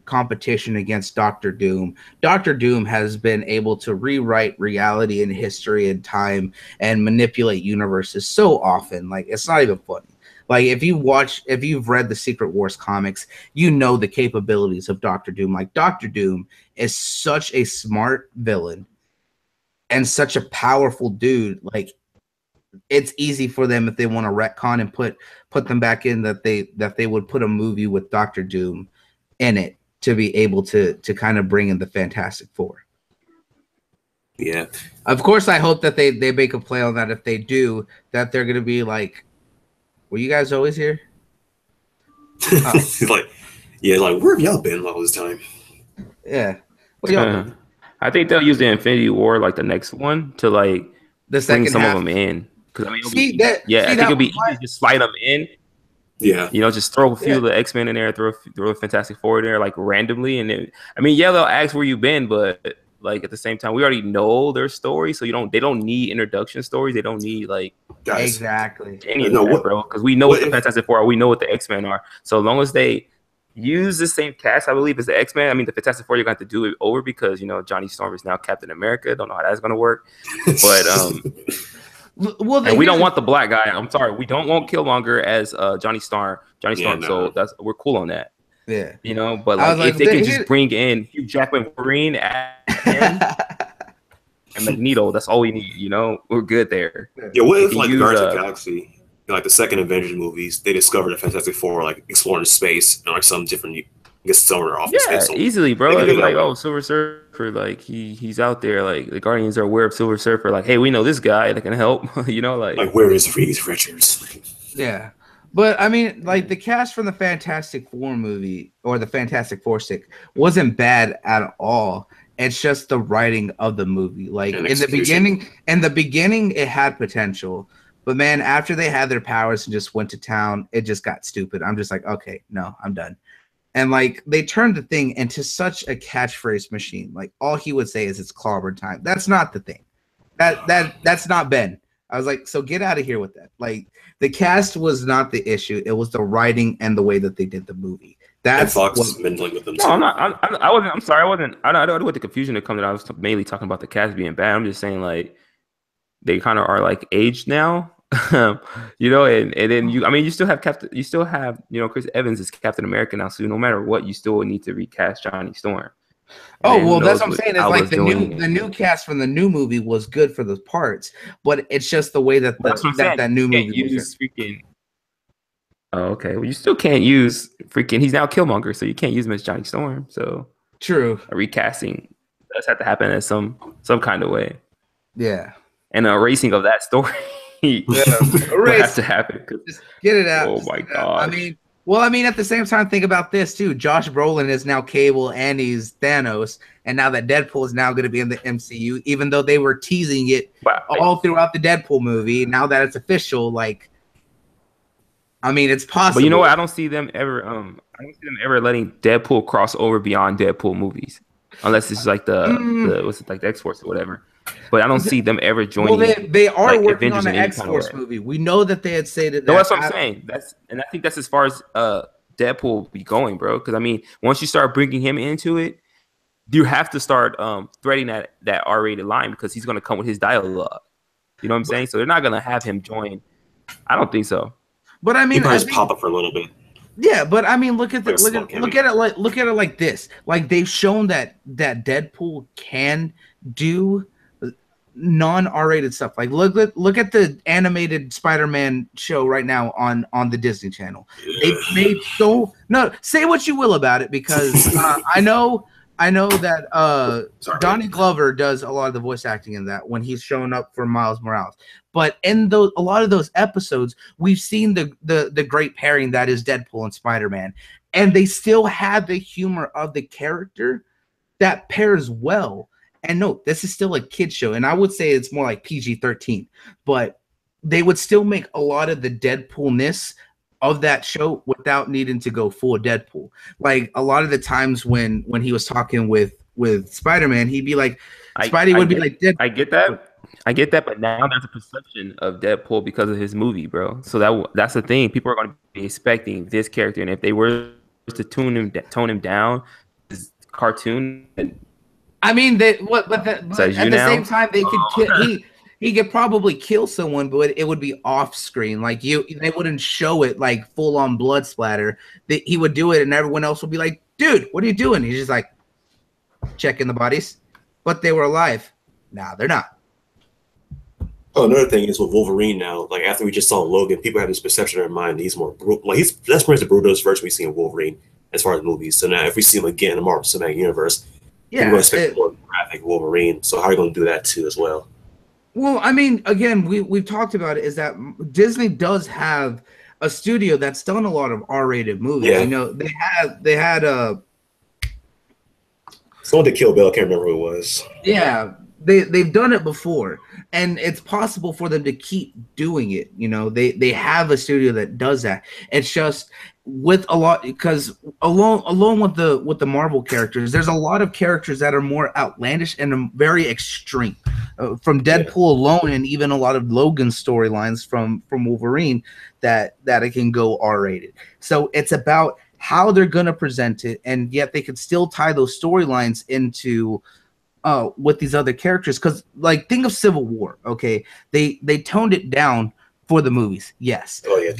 competition against Doctor Doom. Doctor Doom has been able to rewrite reality and history and time and manipulate universes so often, like it's not even funny. Like if you've read the Secret Wars comics, you know the capabilities of Doctor Doom. Like Doctor Doom is such a smart villain and such a powerful dude. Like it's easy for them, if they want to retcon and put them back in, that they would put a movie with Doctor Doom in it to be able to kind of bring in the Fantastic Four. Yeah. Of course, I hope that they make a play on that. If they do, that they're going to be like, were you guys always here? Like, where have y'all been all this time? Yeah. I think they'll use the Infinity War, like the next one, to like bring some of them in. Because I mean, I think it'll be easy to just slide them in. Yeah, you know, just throw a few of the X-Men in there, throw a Fantastic Four in there, like randomly, and they'll ask where you've been, but like at the same time, we already know their story, so they don't need introduction stories. They don't need like exactly any of that, bro, because we know what the Fantastic Four are. We know what the X-Men are. So long as they use the same cast, I believe, as the X-Men. I mean, the Fantastic Four, you're going to have to do it over, because you know Johnny Storm is now Captain America. Don't know how that's going to work, but and we don't want the black guy. I'm sorry, we don't want Killmonger as Johnny Storm. So we're cool on that. Yeah, you know, but like if they can just bring in Hugh Jackman, Wolverine, and Magneto, that's all we need. You know, we're good there. Yeah, what if like Guardians of the Galaxy, like the second Avengers movies, they discovered the Fantastic Four like exploring space and like some different, I guess somewhere off in space. Yeah, easily, bro. Like, Silver Surfer, like he's out there. Like the Guardians are aware of Silver Surfer. Like, hey, we know this guy that can help. You know, like where is Reed Richards? Yeah. But I mean, like the cast from the Fantastic Four movie or the Fantastic Four stick wasn't bad at all. It's just the writing of the movie. Like in the beginning, it had potential, but man, after they had their powers and just went to town, it just got stupid. I'm just like, okay, no, I'm done. And like they turned the thing into such a catchphrase machine. Like all he would say is it's clobber time. That's not the thing. That's not Ben. I was like, so get out of here with that. Like the cast was not the issue. It was the writing and the way that they did the movie. And That's Fox what. has been dealing with them No, too. I'm not. I wasn't. I'm sorry. I wasn't. I don't know what the confusion that comes. I was mainly talking about the cast being bad. I'm just saying like they kind of are like aged now, you know. And then you. I mean, you still have Captain. You still have Chris Evans is Captain America now. So no matter what, you still need to recast Johnny Storm. And Oh then who well, that's knows what I'm what saying. Is like Alba's doing. the new cast from the new movie was good for those parts, but it's just the way that But that's what I'm saying. that new You movie can't was. use freaking. Oh, okay. Well, you still can't use freaking. He's now Killmonger, so you can't use him as Johnny Storm. So True. a recasting does have to happen in some kind of way, Yeah. and a erasing of that story will have to happen. Just get it out. Oh Just my get it out. I gosh. mean, well, I mean, at the same time, think about this too. Josh Brolin is now Cable and he's Thanos, and now that Deadpool is now going to be in the MCU, even though they were teasing it all throughout the Deadpool movie. Now that it's official, like, I mean, it's possible. But you know what? I don't see them ever. I don't see them ever letting Deadpool cross over beyond Deadpool movies, unless it's like the what's it like the X Force or whatever. But I don't see them ever joining. Well, they are like, working Avengers on an in any X kind of Force way. movie. We know that they had stated that. No, that's what I'm saying. And I think that's as far as Deadpool will be going, bro. Because I mean, once you start bringing him into it, you have to start threading that R-rated line because he's going to come with his dialogue. You know what I'm saying? So they're not going to have him join. I don't think so. But I mean, he probably just pop up for a little bit. Yeah, but I mean, look at Like look at it like this. Like they've shown that Deadpool can do non-R-rated stuff. Like look at the animated Spider-Man show right now on the Disney Channel. They've made say what you will about it because I know that Donnie Glover does a lot of the voice acting in that when he's showing up for Miles Morales. But in a lot of those episodes, we've seen the great pairing that is Deadpool and Spider-Man, and they still have the humor of the character that pairs well. And no, this is still a kid show, and I would say it's more like PG-13, but they would still make a lot of the Deadpoolness of that show without needing to go full Deadpool. Like a lot of the times when he was talking with Spider-Man, he'd be like, Spidey would be like, Deadpool. I get that, but now there's a perception of Deadpool because of his movie, bro. So that's the thing. People are going to be expecting this character, and if they were to tone him down, his cartoon. I mean, at the same time, they could kill. He could probably kill someone, but it would be off screen. Like they wouldn't show it like full on blood splatter. He would do it, and everyone else would be like, "Dude, what are you doing?" He's just like checking the bodies, but they were alive. Nah, they're not. Oh, another thing is with Wolverine now. Like after we just saw Logan, people have this perception in their mind that he's more brutal. Like that's pretty much the brutalest version we've seen of Wolverine as far as movies. So now if we see him again in the Marvel Cinematic Universe, people will expect more graphic Wolverine. So how are you going to do that too as well? Well, I mean, again, we've talked about it. Is that Disney does have a studio that's done a lot of R-rated movies. Yeah. You know, they had someone to Kill Bill. I can't remember who it was. Yeah, they've done it before, and it's possible for them to keep doing it. You know, they have a studio that does that. It's just with a lot because along with the Marvel characters, there's a lot of characters that are more outlandish and very extreme. From Deadpool alone, and even a lot of Logan storylines from Wolverine, that it can go R-rated. So it's about how they're gonna present it, and yet they could still tie those storylines into with these other characters. Because like think of Civil War, okay? They toned it down for the movies, yes. Oh yeah.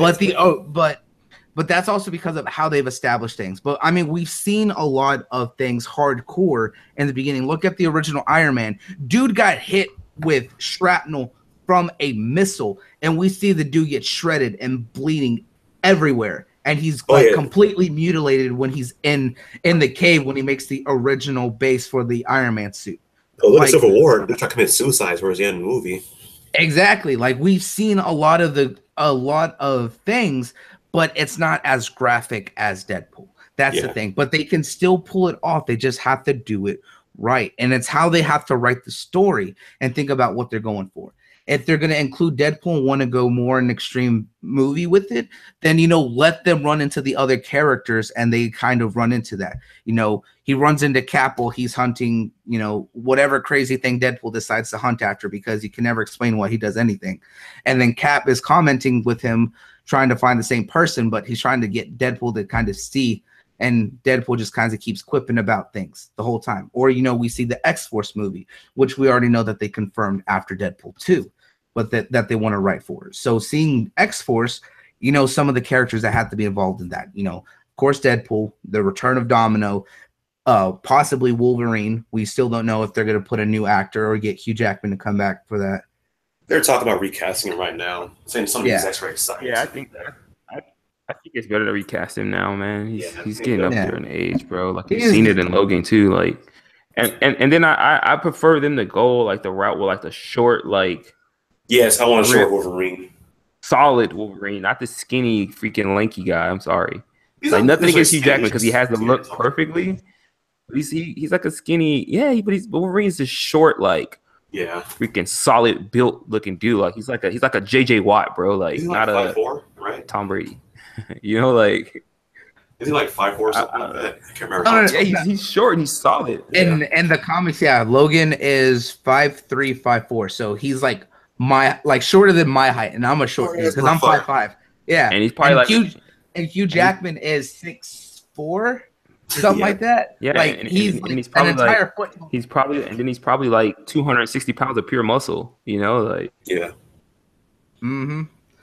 But that's also because of how they've established things. But I mean, we've seen a lot of things hardcore in the beginning. Look at the original Iron Man. Dude got hit with shrapnel from a missile, and we see the dude get shredded and bleeding everywhere. And he's completely mutilated when he's in the cave when he makes the original base for the Iron Man suit. Oh, look at Civil War. They're trying to commit suicide towards the end of the movie. Exactly. Like we've seen a lot of things, but it's not as graphic as Deadpool. That's the thing. But they can still pull it off. They just have to do it right. And it's how they have to write the story and think about what they're going for. if they're going to include Deadpool and want to go more an extreme movie with it, then, let them run into the other characters and they kind of run into that. He runs into Cap while he's hunting, whatever crazy thing Deadpool decides to hunt after, because he can never explain why he does anything. And then Cap is commenting with him, trying to find the same person, but he's trying to get Deadpool to kind of see, and Deadpool just kind of keeps quipping about things the whole time. Or, we see the X-Force movie, which we already know that they confirmed after Deadpool 2, but that they want to write for. So seeing X-Force, some of the characters that have to be involved in that, of course, Deadpool, the return of Domino, possibly Wolverine. We still don't know if they're going to put a new actor or get Hugh Jackman to come back for that. They're talking about recasting him right now, saying some of these X-ray sites. Yeah, I think it's better to recast him now, man. He's getting up there in age, bro. Like you've seen it in Logan too. Like, and then I prefer them to go like the route with like the short, like. Yes, I want a short Wolverine. Solid Wolverine, not the skinny, freaking lanky guy. I'm sorry. Like nothing against Hugh Jackman because he has the look perfectly. He's like a skinny, but Wolverine's just short, like freaking solid built looking dude. Like he's like a JJ Watt, bro. Like he's not like 5'4", right? Tom Brady. Like is he like 5'4" or something like that? I can't remember. Yeah, he's short and he's solid. And the comics, Logan is 5'3", 5'4", so he's like shorter than my height, and I'm a short dude because I'm 5'5". Yeah, and he's probably Hugh Jackman is 6'4", something like that. Yeah, like he's probably an entire foot. He's probably like 260 pounds of pure muscle. Like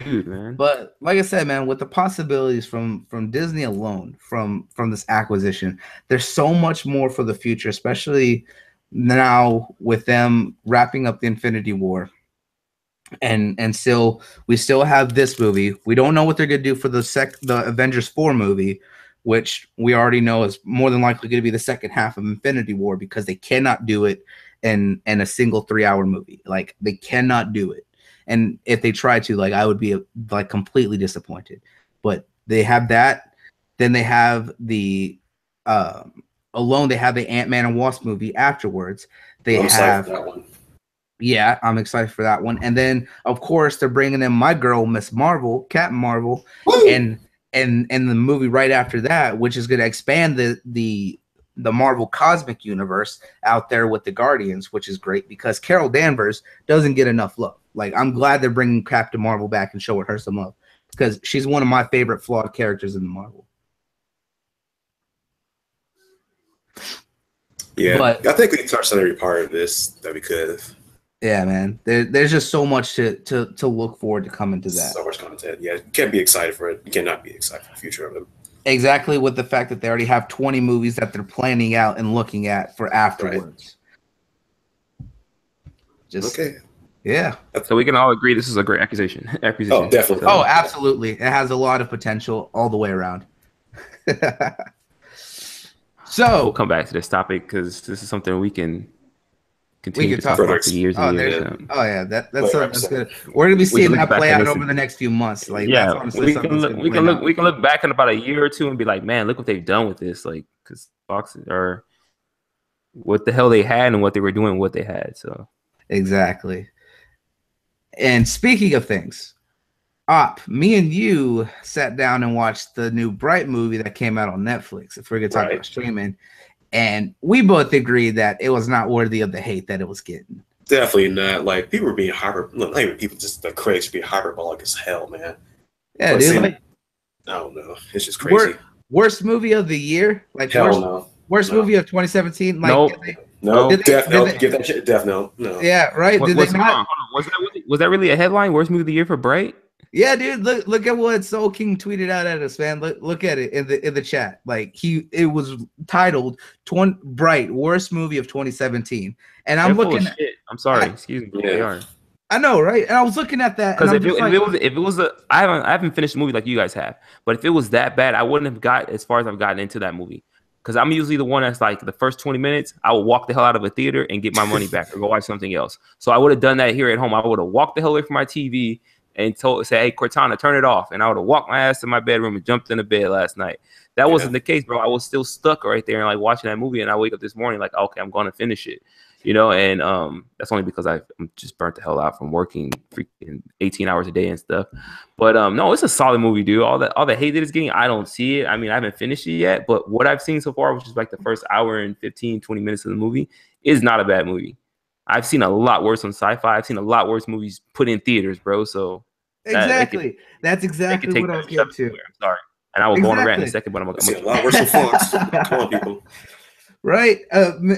dude, man. But like I said, man, with the possibilities from Disney alone, from this acquisition, there's so much more for the future, especially now with them wrapping up the Infinity War. And we still have this movie. We don't know what they're gonna do for the Avengers 4 movie, which we already know is more than likely going to be the second half of Infinity War, because they cannot do it in a single 3-hour movie. Like they cannot do it. And if they try to, like, I would be like completely disappointed. But they have that. Then they have the Alone. They have the Ant-Man and Wasp movie afterwards. They have that one. Yeah, I'm excited for that one. And then, of course, they're bringing in my girl, Miss Marvel, Captain Marvel, and the movie right after that, which is going to expand the Marvel Cosmic Universe out there with the Guardians, which is great because Carol Danvers doesn't get enough love. Like, I'm glad they're bringing Captain Marvel back and showing her some love because she's one of my favorite flawed characters in the Marvel. Yeah, but I think we touched on every part of this that we could have. Yeah, man. There's just so much to look forward to coming to that. So much content. Yeah, you can't be excited for it. You cannot be excited for the future of them. Exactly, with the fact that they already have 20 movies that they're planning out and looking at for afterwards. Right. Just okay. Yeah. So we can all agree this is a great acquisition. Oh, definitely. Oh, absolutely. It has a lot of potential all the way around. So we'll come back to this topic because this is something we can continue to talk about for years and years. Oh yeah, that's good. We're gonna be seeing that play out over the next few months. Like, yeah, we can look back in about a year or two and be like, man, look what they've done with this. Like, because Fox or what the hell they had and what they were doing, what they had. So exactly. And speaking of things, me and you sat down and watched the new Bright movie that came out on Netflix. If we're gonna talk about streaming. And we both agreed that it was not worthy of the hate that it was getting. Definitely not. Like, people were being not even people, just the critics being hyperbolic as hell, man. Yeah, dude. I don't know. It's just crazy. Worst movie of the year? Like, worst movie of 2017? Like, no. Death Note. Give that shit Death Note. No. Yeah, right. Did they not? Was that really a headline? Worst movie of the year for Bright? Yeah, dude, look at what Soul King tweeted out at us, man. Look at it in the chat. Like, it was titled Bright, worst movie of 2017. And I'm looking at shit. I'm sorry, excuse me. Yeah. I know, right? And I was looking at that because if it was I haven't finished the movie like you guys have, but if it was that bad, I wouldn't have got as far as I've gotten into that movie. Because I'm usually the one that's like the first 20 minutes, I will walk the hell out of a theater and get my money back or go watch something else. So I would have done that here at home. I would have walked the hell away from my TV and say, hey, Cortana, turn it off. And I would have walked my ass to my bedroom and jumped in the bed last night. That wasn't the case, bro. I was still stuck right there and like watching that movie. And I wake up this morning like, okay, I'm going to finish it. you know, and that's only because I'm just burnt the hell out from working freaking 18 hours a day and stuff. But no, it's a solid movie, dude. All the hate that it's getting, I don't see it. I mean, I haven't finished it yet, but what I've seen so far, which is like the first hour and 15, 20 minutes of the movie, is not a bad movie. I've seen a lot worse on sci-fi. I've seen a lot worse movies put in theaters, bro. So exactly, that's exactly what I was getting to. I'm sorry, and I will go on a rant in a second, but I'm see a lot worse than Fox. Come on, people. Right.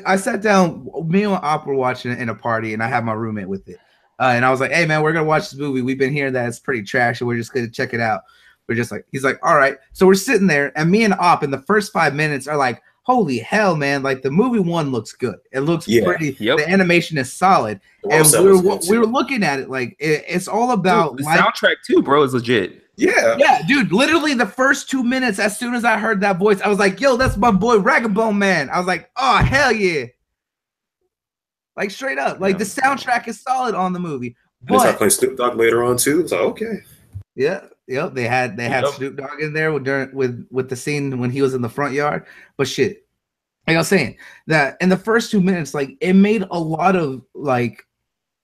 I sat down, me and Op were watching it in a party, and I had my roommate with it. And I was like, hey, man, we're going to watch this movie. We've been hearing that it's pretty trash, and we're just going to check it out. We're just like, he's like, all right. So we're sitting there, and me and Op in the first 5 minutes are like, holy hell, man. Like, the movie one looks good. It looks pretty. Yep. The animation is solid. And we were looking at it like, it's all about. Dude, the soundtrack, too, bro, is legit. Yeah, dude. Literally, the first 2 minutes, as soon as I heard that voice, I was like, "Yo, that's my boy Ragabone Man." I was like, "Oh hell yeah!" Like straight up, like the soundtrack is solid on the movie. But I playing Snoop Dogg later on too. So okay. Yeah, yep. They had Snoop Dogg in there with the scene when he was in the front yard. But shit, like I was saying, that in the first 2 minutes, like it made a lot of like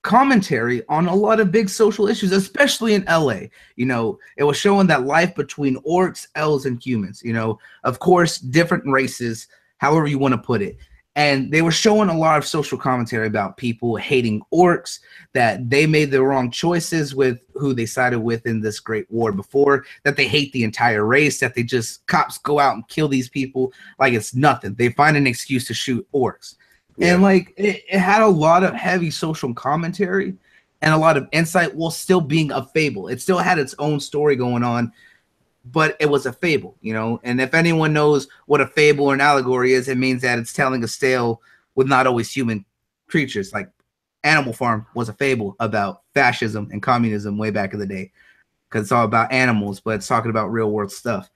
commentary on a lot of big social issues, especially in LA. You know, it was showing that life between orcs, elves, and humans, you know, of course, different races, however you want to put it. And they were showing a lot of social commentary about people hating orcs, that they made the wrong choices with who they sided with in this great war before, that they hate the entire race, that they just cops go out and kill these people like it's nothing. They find an excuse to shoot orcs. Yeah. And like it had a lot of heavy social commentary and a lot of insight while still being a fable. It still had its own story going on, but it was a fable, you know. And if anyone knows what a fable or an allegory is, it means that it's telling a tale with not always human creatures. Like Animal Farm was a fable about fascism and communism way back in the day, because it's all about animals, but it's talking about real world stuff.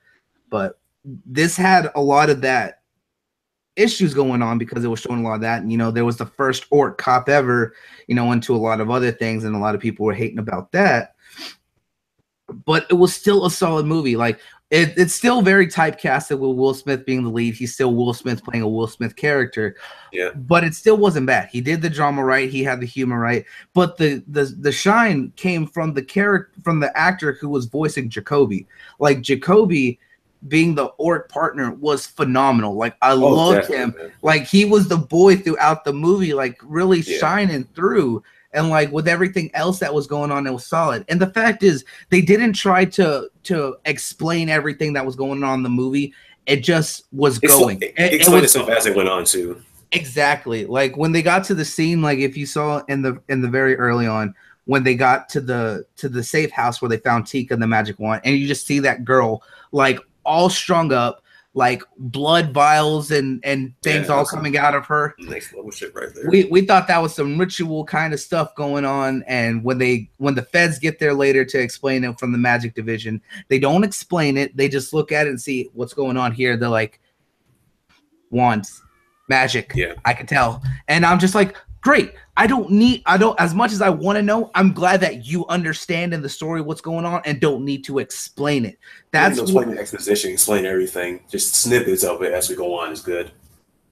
But this had a lot of that issues going on because it was showing a lot of that. And, you know, there was the first orc cop ever, you know, into a lot of other things, and a lot of people were hating about that. But it was still a solid movie. Like it's still very typecasted with Will Smith being the lead. He's still Will Smith playing a Will Smith character. Yeah. But it still wasn't bad. He did the drama right. He had the humor right. But the shine came from the actor who was voicing Jacoby. Like Jacoby being the orc partner was phenomenal. Like I loved him. Man. Like he was the boy throughout the movie, like really shining through. And like with everything else that was going on, it was solid. And the fact is, they didn't try to explain everything that was going on in the movie. It just was going. It explained itself as it went on too. Exactly. Like when they got to the scene, like if you saw in the very early on, when they got to the safe house where they found Tika and the magic wand, and you just see that girl like all strung up, like blood vials and things all coming out of her. Next level shit right there. We thought that was some ritual kind of stuff going on. And when the feds get there later to explain it from the magic division, they don't explain it. They just look at it and see what's going on here. They're like, wands, magic. Yeah, I can tell. And I'm just like, great. I don't as much as I want to know, I'm glad that you understand in the story what's going on and don't need to explain it. That's explain exposition, explain everything. Just snippets of it as we go on is good.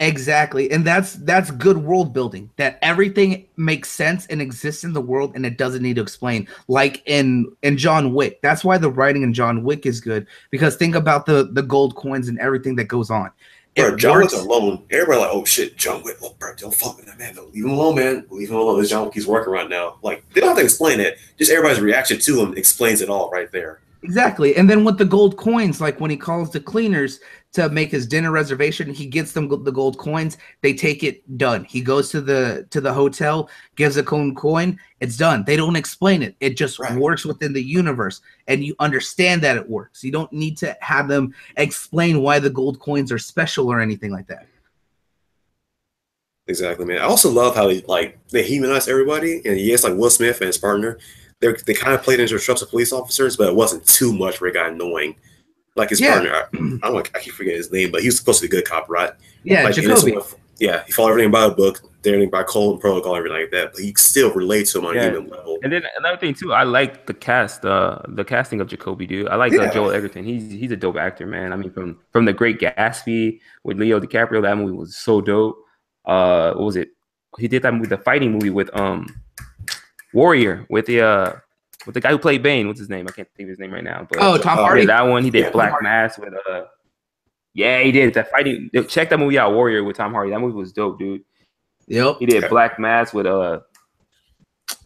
Exactly. And that's good world building, that everything makes sense and exists in the world and it doesn't need to explain. Like in John Wick. That's why the writing in John Wick is good, because think about the gold coins and everything that goes on. Bro, John Wick's alone. Everybody like, oh shit, John Wick. Oh, bro, don't fuck with that man. Don't leave him alone, man. Leave him alone. This John Wick he's working right now. Like they don't have to explain it. Just everybody's reaction to him explains it all right there. Exactly. And then with the gold coins, like when he calls the cleaners to make his dinner reservation, he gets them the gold coins. They take it, done. He goes to the hotel, gives a coin. It's done. They don't explain it. It just works within the universe, and you understand that it works. You don't need to have them explain why the gold coins are special or anything like that. Exactly, man. I also love how they humanize everybody, and yes, like Will Smith and his partner. They kind of played into tropes of police officers, but it wasn't too much where it got annoying. Like his partner, I keep forgetting his name, but he was supposed to be a good cop, right? Yeah, like, Jacoby. He followed everything by the book, everything by code and protocol, everything like that. But he still relates to him on a human level. And then another thing too, I like the casting of Jacoby, dude. I like Joel Edgerton. He's a dope actor, man. I mean, from The Great Gatsby with Leo DiCaprio, that movie was so dope. What was it? he did that movie, the fighting movie with Warrior with the guy who played Bane. What's his name? I can't think of his name right now. But Tom Hardy. Yeah, that one. He did Black Mass with yeah, he did that fighting. Check that movie out, Warrior with Tom Hardy. That movie was dope, dude. Yep. He did Black Mass with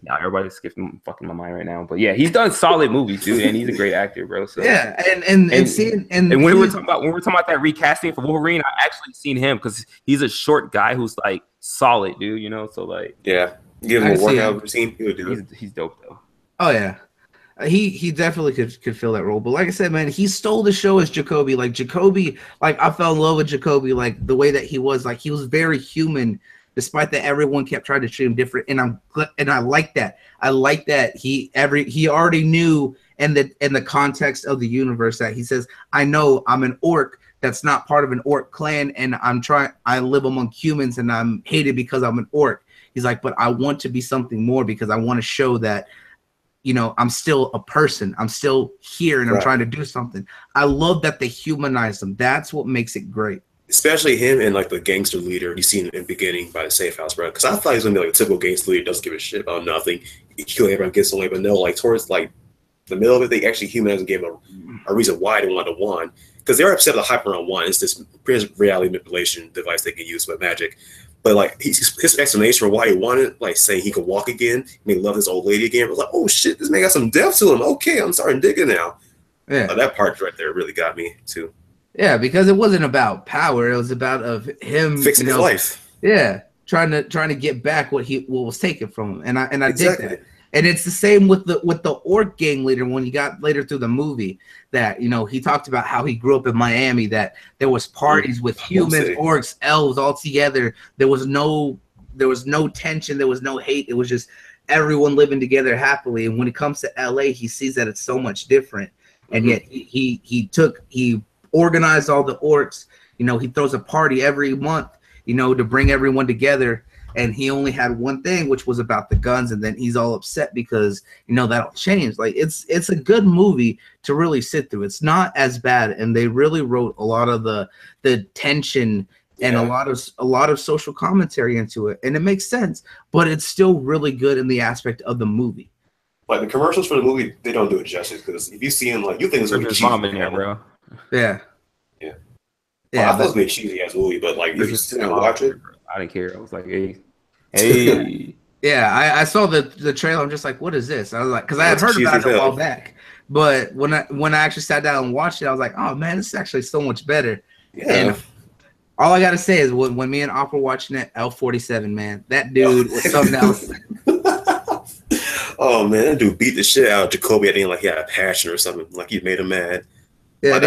now everybody's skipping fucking my mind right now. But yeah, he's done solid movies, dude, and he's a great actor, bro. So yeah, and when we're talking about that recasting for Wolverine, I actually seen him because he's a short guy who's like solid, dude. You know, so like give him a workout routine. He's dope though. Oh yeah. He definitely could fill that role. But like I said, man, he stole the show as Jacoby. Like Jacoby, like I fell in love with Jacoby, like the way that he was. Like he was very human, despite that everyone kept trying to treat him different. And I like that. I like that he already knew in the context of the universe that he says, I know I'm an orc that's not part of an orc clan, and I live among humans and I'm hated because I'm an orc. He's like, but I want to be something more because I want to show that, you know, I'm still a person. I'm still here and I'm trying to do something. I love that they humanize him. That's what makes it great. Especially him and like the gangster leader you seen in the beginning by the safe house, bro. Because I thought he was gonna be like a typical gangster leader, doesn't give a shit about nothing. He kill everyone, gets away, but no, like towards like the middle of it, they actually humanized and gave him a reason why they wanted one. Because they were upset with the hype around one. It's this reality manipulation device they can use with magic. But like his explanation for why he wanted, like saying he could walk again and he loved his old lady again, was like, oh shit, this man got some depth to him. Okay, I'm starting digging now. Yeah, that part right there really got me too. Yeah, because it wasn't about power; it was about him fixing his life. Yeah, trying to get back what was taken from him, and I dig that. And it's the same with the orc gang leader when you got later through the movie that, you know, he talked about how he grew up in Miami, that there was parties with humans, orcs, elves all together. There was no tension, there was no hate. It was just everyone living together happily. And when it comes to LA, he sees that it's so much different. And yet he organized all the orcs. You know, he throws a party every month, you know, to bring everyone together. And he only had one thing, which was about the guns, and then he's all upset because, you know, that'll change. Like it's a good movie to really sit through. It's not as bad, and they really wrote a lot of the tension and a lot of social commentary into it, and it makes sense. But it's still really good in the aspect of the movie. Like the commercials for the movie, they don't do it justice because if you see them, like you think it's really cheesy, in there, bro. Yeah. I thought it was a cheesy ass movie, but like if you sit and watch it, I didn't care. I was like, hey. Yeah, I saw the trailer. I'm just like, what is this? I was like, because I had heard about it a while back, but when I actually sat down and watched it, I was like, oh man, this is actually so much better. Yeah. And all I gotta say is when me and Op were watching it, L47, man, that dude was something else. Oh man, that dude beat the shit out of Jacoby. I think like he had a passion or something, like he made him mad. Yeah,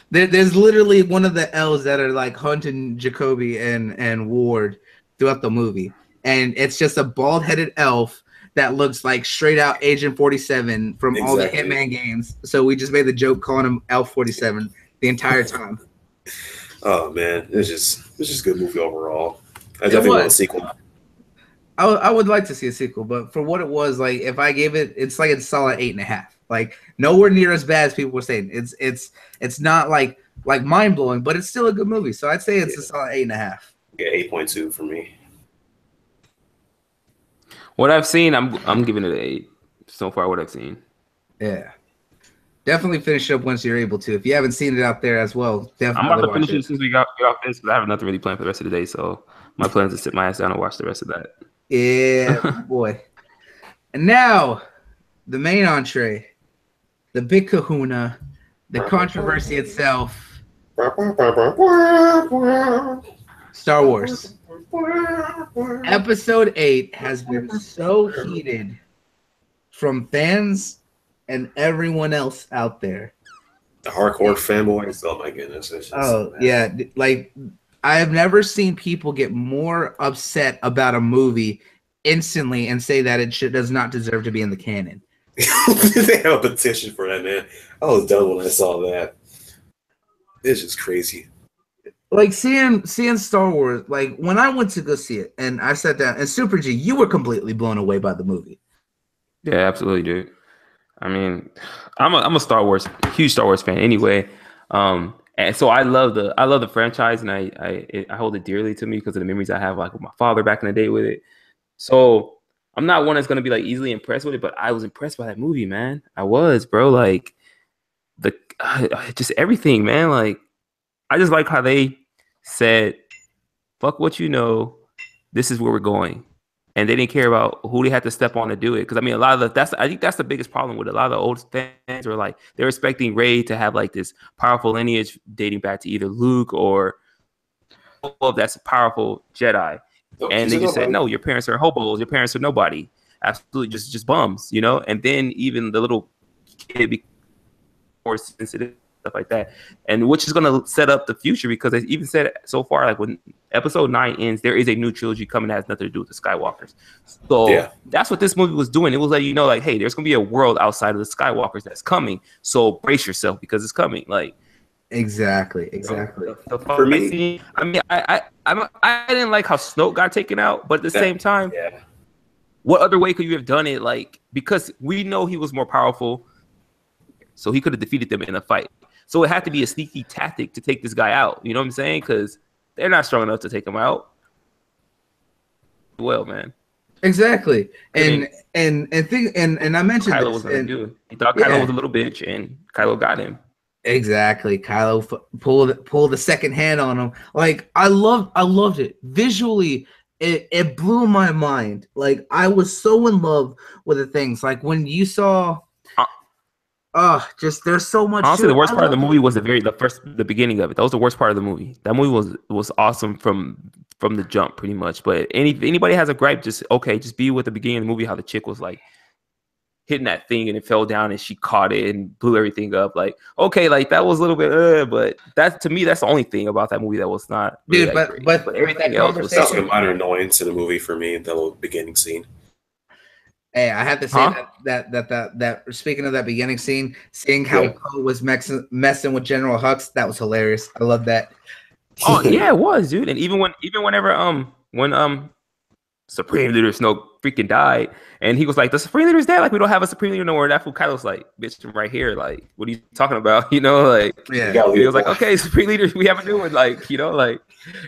there's literally one of the L's that are like hunting Jacoby and Ward throughout the movie, and it's just a bald-headed elf that looks like straight out Agent 47 from all the Hitman games. So we just made the joke calling him L47 the entire time. Oh man, it's just a good movie overall. I definitely want a sequel. I would like to see a sequel, but for what it was, like if I gave it, it's like a solid 8.5. Like nowhere near as bad as people were saying. It's not like mind blowing, but it's still a good movie. So I'd say it's a solid 8.5. Yeah, 8.2 for me. What I've seen, I'm giving it an 8 so far. What I've seen. Yeah, definitely finish it up once you're able to. If you haven't seen it out there as well, definitely. I'm about to finish it as soon as we get off this because I have nothing really planned for the rest of the day. So my plan is to sit my ass down and watch the rest of that. Yeah, boy. And now, the main entree, the big kahuna, the controversy itself. Star Wars. Episode 8 has been so heated from fans and everyone else out there. The hardcore fanboys. Oh my goodness. Yeah. Like, I have never seen people get more upset about a movie instantly and say that it does not deserve to be in the canon. They have a petition for that, man. I was done when I saw that. It's just crazy. Like seeing Star Wars, like when I went to go see it and I sat down, and Supra Gee, you were completely blown away by the movie. Yeah, absolutely, dude. I mean, I'm a huge Star Wars fan anyway. And And so I love the franchise, and I hold it dearly to me because of the memories I have like with my father back in the day with it. So I'm not one that's gonna be like easily impressed with it, but I was impressed by that movie, man. I was, bro. Like the just everything, man. Like I just like how they said, "Fuck what you know. This is where we're going." And they didn't care about who they had to step on to do it. Because I mean, a lot of I think that's the biggest problem with a lot of the old fans are like they're expecting Rey to have like this powerful lineage dating back to either Luke or that's a powerful Jedi. And they just said, no, your parents are hobos, your parents are nobody. Absolutely just bums, you know? And then even the little kid more sensitive, stuff like that. And which is gonna set up the future because they even said so far, like when episode 9 ends, there is a new trilogy coming that has nothing to do with the Skywalkers. So that's what this movie was doing. It was letting you know, like, hey, there's gonna be a world outside of the Skywalkers that's coming. So brace yourself because it's coming. Like exactly. For me, I mean, I didn't like how Snoke got taken out, but at the same time, what other way could you have done it? Like, because we know he was more powerful, so he could have defeated them in a fight. So it had to be a sneaky tactic to take this guy out. You know what I'm saying? Because they're not strong enough to take him out. Well, man. Exactly. And I mentioned Kylo was gonna do it. He thought Kylo was a little bitch, and Kylo got him. Exactly. Kylo pulled the second hand on him. Like I loved it. Visually, it blew my mind. Like I was so in love with the things. Like when you saw just there's so much. Honestly, the worst part of the movie was the beginning of it. That was the worst part of the movie. That movie was awesome from the jump, pretty much. But if anybody has a gripe, just be with the beginning of the movie, how the chick was like hitting that thing and it fell down and she caught it and blew everything up. Like, okay, like that was a little bit, but that to me, that's the only thing about that movie that was not. Really but everything else was that's a minor annoyance in the movie for me. The little beginning scene. Hey, I have to say that speaking of that beginning scene, seeing how Poe was messing with General Hux, that was hilarious. I love that. Oh yeah, it was, dude. And whenever when Supreme Leader Snoke freaking died, and he was like, "The Supreme Leader's dead. Like we don't have a Supreme Leader nowhere." That fool Kylo's like, "Bitch, I'm right here. Like, what are you talking about?" You know, like he was like, "Okay, Supreme Leader, we have a new one." Like, you know, like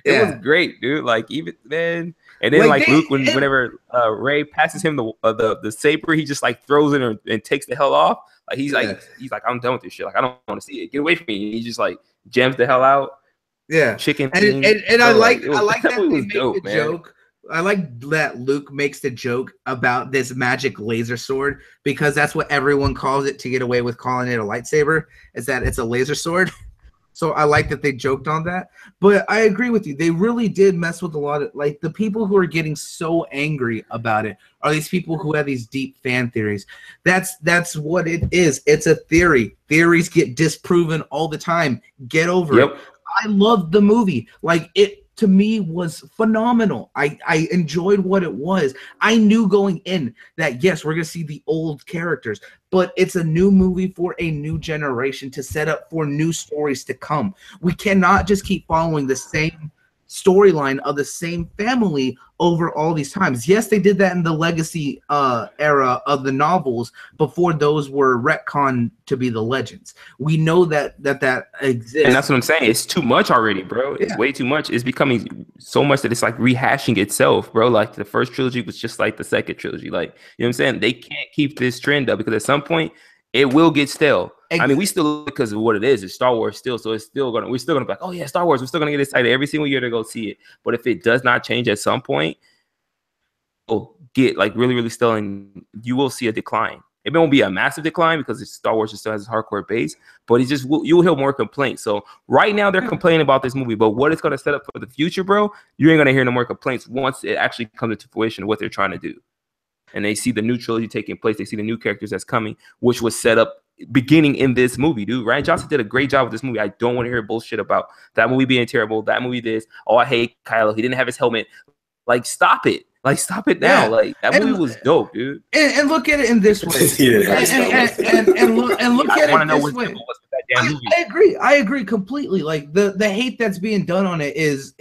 it was great, dude. Like even then. And then like Luke, whenever Rey passes him the saber, he just like throws it and takes the hell off. Like he's like I'm done with this shit. Like I don't want to see it. Get away from me. He just like jams the hell out. Yeah, chicken. And I like that they make dope, the joke. I like that Luke makes the joke about this magic laser sword because that's what everyone calls it to get away with calling it a lightsaber. Is that it's a laser sword. So I like that they joked on that. But I agree with you. They really did mess with a lot of, like, the people who are getting so angry about it are these people who have these deep fan theories. That's what it is. It's a theory. Theories get disproven all the time. Get over it. I loved the movie. Like, it to me was phenomenal. I enjoyed what it was. I knew going in that, yes, we're going to see the old characters, but it's a new movie for a new generation to set up for new stories to come. We cannot just keep following the same storyline of the same family over all these times. Yes, they did that in the legacy era of the novels before those were retconned to be the legends. We know that exists. And that's what I'm saying. It's too much already, bro. It's way too much. It's becoming so much that it's like rehashing itself, bro. Like the first trilogy was just like the second trilogy. Like, you know what I'm saying? They can't keep this trend up because at some point it will get stale. I mean, we still, because of what it is, it's Star Wars still, so we're still gonna be like, oh yeah, Star Wars, we're still gonna get excited every single year to go see it. But if it does not change at some point, it'll get like really, really stale, and you will see a decline. It won't be a massive decline because Star Wars still has a hardcore base, but it's just you'll hear more complaints. So right now they're complaining about this movie, but what it's gonna set up for the future, bro, you ain't gonna hear no more complaints once it actually comes into fruition of what they're trying to do. And they see the new trilogy taking place. They see the new characters that's coming, which was set up beginning in this movie, dude. Ryan Johnson did a great job with this movie. I don't want to hear bullshit about that movie being terrible. That movie this. Oh, I hate Kylo. He didn't have his helmet. Like, stop it. Like, stop it now. Like, that movie was dope, dude. And look at it in this way. and look at it this way. I agree completely. Like the hate that's being done on it is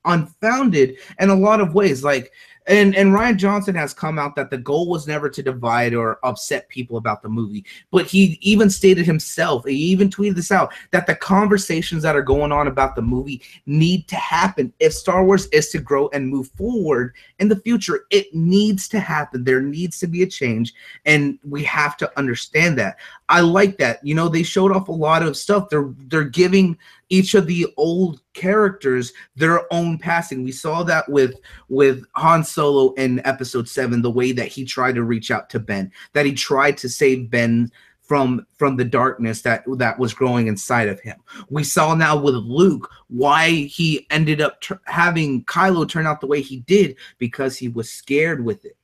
unfounded in a lot of ways. Like And Ryan Johnson has come out that the goal was never to divide or upset people about the movie. But he even stated himself, he even tweeted this out, that the conversations that are going on about the movie need to happen. If Star Wars is to grow and move forward in the future, it needs to happen. There needs to be a change, and we have to understand that. I like that. You know, they showed off a lot of stuff. They're giving each of the old characters their own passing. We saw that with Han Solo in Episode 7, the way that he tried to reach out to Ben, that he tried to save Ben from the darkness that was growing inside of him. We saw now with Luke why he ended up having Kylo turn out the way he did, because he was scared with it.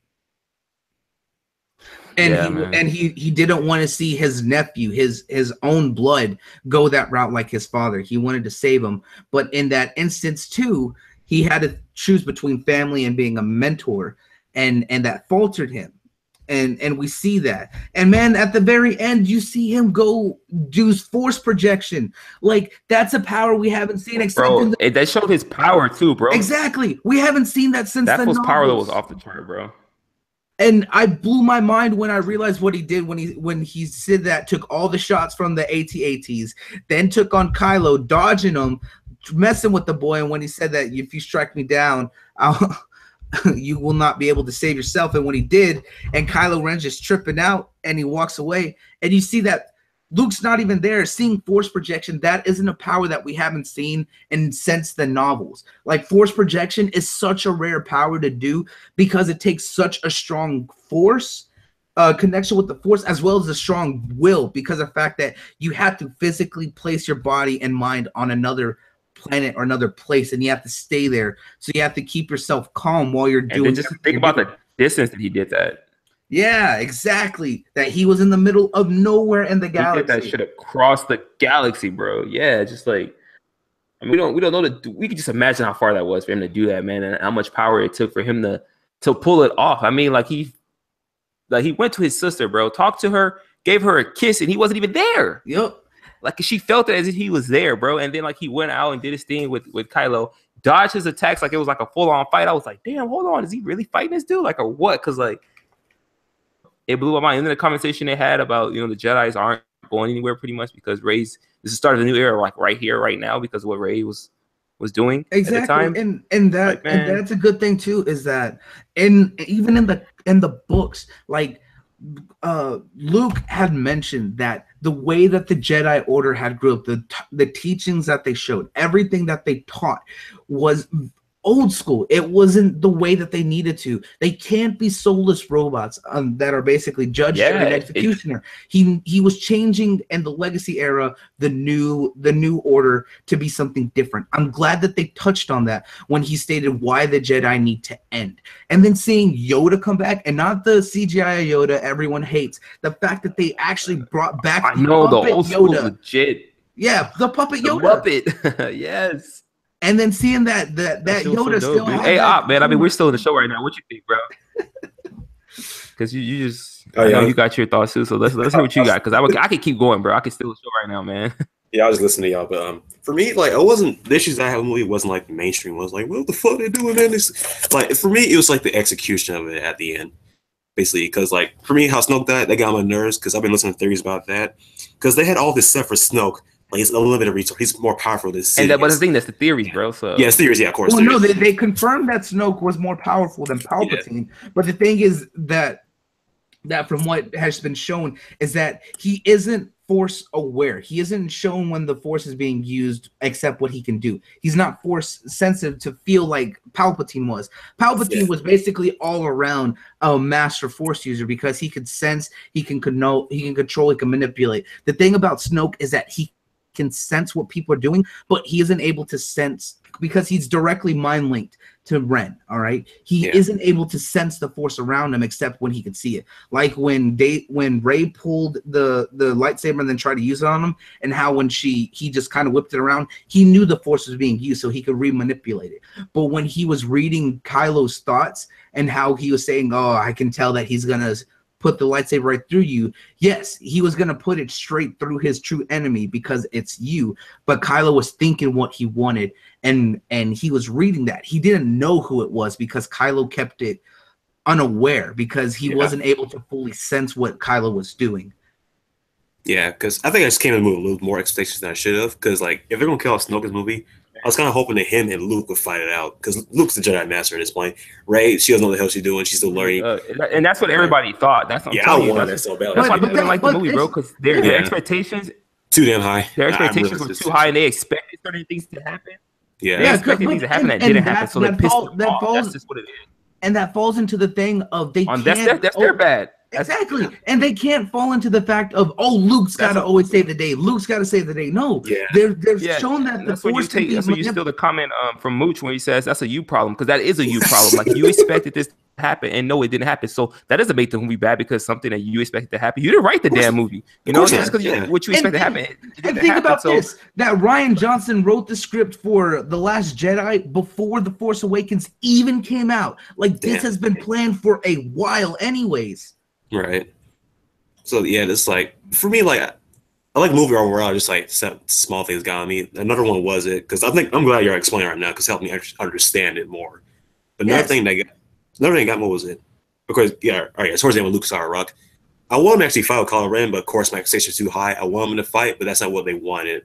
And he didn't want to see his nephew, his own blood, go that route like his father. He wanted to save him. But in that instance too, he had to choose between family and being a mentor, and that faltered him. And we see that. And man, at the very end, you see him go do force projection. Like, that's a power we haven't seen, except that showed his power too, bro. Exactly. We haven't seen that since that the was novels. Power that was off the chart, bro. And I blew my mind when I realized what he did when he said that, took all the shots from the AT-ATs, then took on Kylo, dodging him, messing with the boy. And when he said that, if you strike me down, you will not be able to save yourself. And when he did, and Kylo Ren's just tripping out, and he walks away, and you see that Luke's not even there, seeing force projection. That isn't a power that we haven't seen since the novels. Like, force projection is such a rare power to do, because it takes such a strong force connection with the force, as well as a strong will, because of the fact that you have to physically place your body and mind on another planet or another place, and you have to stay there. So you have to keep yourself calm while you're doing. And just think about the distance that he did that. Yeah, exactly. That he was in the middle of nowhere in the galaxy. He did that shit across the galaxy, bro. Yeah, just like, I mean, we don't know we can just imagine how far that was for him to do that, man, and how much power it took for him to pull it off. I mean, like he went to his sister, bro, talked to her, gave her a kiss, and he wasn't even there. Yep. Like, she felt it as if he was there, bro. And then, like, he went out and did his thing with Kylo, dodged his attacks like it was like a full-on fight. I was like, damn, hold on, is he really fighting this dude? Like, or what? Because, like, it blew my mind. And then the conversation they had about, you know, the Jedis aren't going anywhere pretty much, because Rey's, this is the start of a new era, like right here, right now, because of what Rey was doing exactly at the time. And that's a good thing too, is that even in the books, like Luke had mentioned that the way that the Jedi Order had grew up, the teachings that they showed, everything that they taught was old school. It wasn't the way that they needed to. They can't be soulless robots that are basically judge, jury, and executioner. He was changing in the Legacy era the new order to be something different. I'm glad that they touched on that when he stated why the Jedi need to end. And then seeing Yoda come back, and not the CGI Yoda everyone hates, the fact that they actually brought back the old school legit. Yeah, the puppet Yoda. Puppet. Yes. And then seeing that Yoda so still dope, has hey, that, man, I mean, we're still in the show right now. What you think, bro? Because you just, I know you got your thoughts too. So let's hear what you got. Because I could keep going, bro. I could steal the show right now, man. Yeah, I was listening to y'all, but for me, like, it wasn't the issues I had with the movie wasn't like the mainstream. It was like, what the fuck they doing, man? This, like, for me, it was like the execution of it at the end, basically. Because, like, for me, how Snoke died, that got on my nerves, because I've been listening to theories about that. Because they had all this stuff for Snoke. Like, he's unlimited resource. He's more powerful than Sidious. But the thing, that's the theories, bro. So yeah, it's theories. Yeah, of course. Well, no, they confirmed that Snoke was more powerful than Palpatine. Yeah. But the thing is that from what has been shown is that he isn't Force aware. He isn't shown when the Force is being used, except what he can do. He's not Force sensitive to feel like Palpatine was. Palpatine was basically all around a master Force user, because he could sense, he can control, he can manipulate. The thing about Snoke is that he can sense what people are doing, but he isn't able to sense, because he's directly mind linked to Ren. All right, he isn't able to sense the Force around him except when he can see it. Like when Rey pulled the lightsaber and then tried to use it on him, and how when he just kind of whipped it around, he knew the Force was being used, so he could remanipulate it. But when he was reading Kylo's thoughts and how he was saying, "Oh, I can tell that he's gonna put the lightsaber right through you. Yes, he was going to put it straight through his true enemy because it's you. But Kylo was thinking what he wanted, and he was reading that. He didn't know who it was because Kylo kept it unaware because he wasn't able to fully sense what Kylo was doing. Yeah, because I think I just came in with a little more expectations than I should have. Because like, if they're gonna kill off Snoke in this movie, I was kind of hoping that him and Luke would fight it out. Because Luke's the Jedi Master at this point. Rey, she doesn't know what the hell she's doing. She's still learning. And that's what everybody thought. That's what I'm telling you. I wanted that so bad. That's why people didn't like the movie, bro. Because their expectations too damn high. Their expectations were too high, and they expected certain things to happen. Yeah, they expected things to happen that didn't happen. So they pissed them off. That's just what it is. And that falls into the thing of they can't. That's their bad. Exactly. And they can't fall into the fact of, oh, Luke's got to always save the day. Luke's got to save the day. No. They're shown that the Force can be that's when you steal the comment from Mooch when he says that's a you problem, because that is a you problem. Like, you expected this to happen, and no, it didn't happen. So that doesn't make the movie bad because something that you expected to happen. You didn't write the damn movie. You know, just because what you expected to happen. And think about this, that Rian Johnson wrote the script for The Last Jedi before The Force Awakens even came out. Like, this has been planned for a while anyways. Right. So yeah, it's like, for me, like, I like the movie overall. Just like small things got me. Another one was it, because I'm glad you're explaining right now because it helped me understand it more. But another thing that got me was it, because all right. Towards the end when Luke saw a rock, I want him to actually fight with Kylo Ren, but of course my expectations too high. I want him to fight, but that's not what they wanted.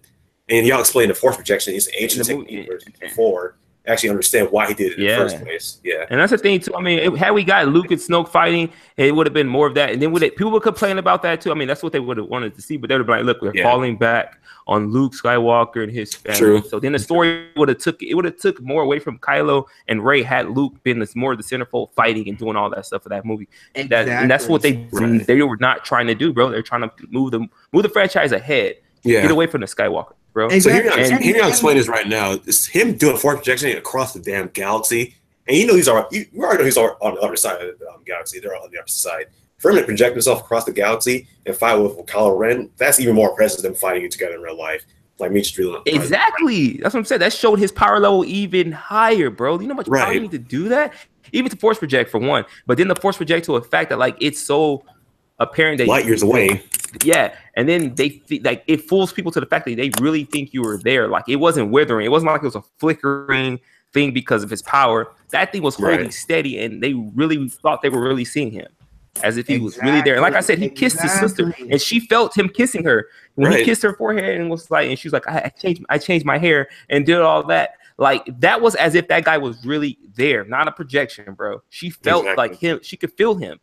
And y'all explained the Force projection is an ancient technique before. Actually understand why he did it in the first place. Yeah. And that's the thing too. I mean, had we got Luke and Snoke fighting, it would have been more of that. And then people would complain about that too. I mean, that's what they would have wanted to see, but they would have been like, look, we're falling back on Luke Skywalker and his family. True. So then the story would have took more away from Kylo and Rey had Luke been more of the centerfold fighting and doing all that stuff for that movie. Exactly. And that's what they were not trying to do, bro. They're trying to move the franchise ahead. Yeah. Get away from the Skywalker. Bro. Exactly. So here you explain this right now. It's him doing force projection across the damn galaxy, and you already know he's on the other side of the galaxy. They're on the opposite side. For him to project himself across the galaxy and fight with Kylo Ren, that's even more impressive than fighting together in real life. Like me just drilling. Exactly. That's what I'm saying. That showed his power level even higher, bro. You know how much power you need to do that? Even to force project for one, but then the force project to a fact that like it's so apparent that light years away. Yeah, and then like it fools people to the fact that they really think you were there. Like it wasn't withering. It wasn't like it was a flickering thing because of his power. That thing was holding steady, and they really thought they were really seeing him as if he was really there. And like I said, he kissed his sister, and she felt him kissing her when he kissed her forehead and was like, and she was like, I changed my hair and did all that. Like that was as if that guy was really there, not a projection, bro. She felt like him. She could feel him.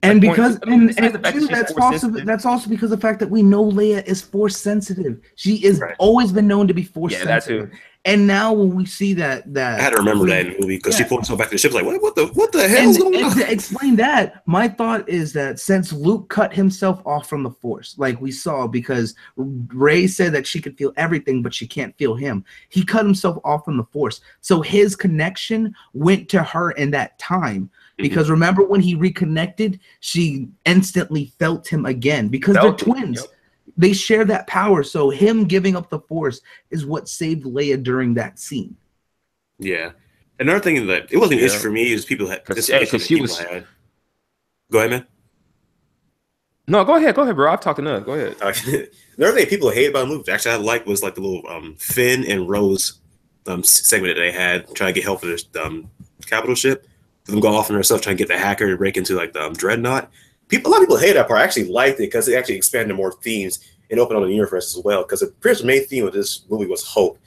And because that's also because of the fact that we know Leia is force sensitive. She is always been known to be force sensitive. That too. And now when we see that I had to remember that in the movie because she pulled herself back to the ship like what the hell is going on? To explain that, my thought is that since Luke cut himself off from the Force, like we saw, because Rey said that she could feel everything, but she can't feel him. He cut himself off from the Force, so his connection went to her in that time. Because remember when he reconnected, she instantly felt him again because they're twins. Yep. They share that power. So him giving up the Force is what saved Leia during that scene. Yeah. Another thing that it wasn't an issue for me is people had this issue that people had. Go ahead, man. No, go ahead, bro. I've talked enough. Go ahead. Another thing people hate about the movie, actually I liked, was like the little Finn and Rose segment that they had trying to get help for this capital ship. Them go off on themselves trying to get the hacker to break into like the dreadnought. A lot of people hate that part. I actually liked it because it actually expanded more themes and opened up the universe as well. Because the main theme of this movie was hope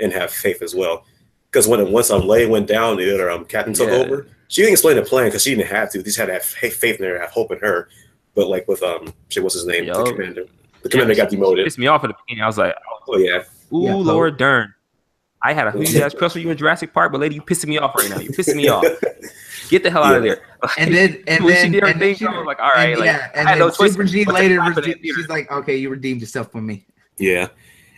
and have faith as well. Because once Leia went down, the other captain took over. She didn't explain the plan because she didn't have to. They just had to have faith in her, have hope in her. But like with what's his name, the commander. The commander got demoted. Pissed me off at the beginning. I was like, oh yeah, Lord Dern. I had a huge ass crush on you in Jurassic Park, but lady, you pissing me off right now. You pissing me off. Get the hell out of there. And then she did her thing, I was like, all right. And I had no choice. Supra Gee later, she's like, okay, you redeemed yourself for me. Yeah.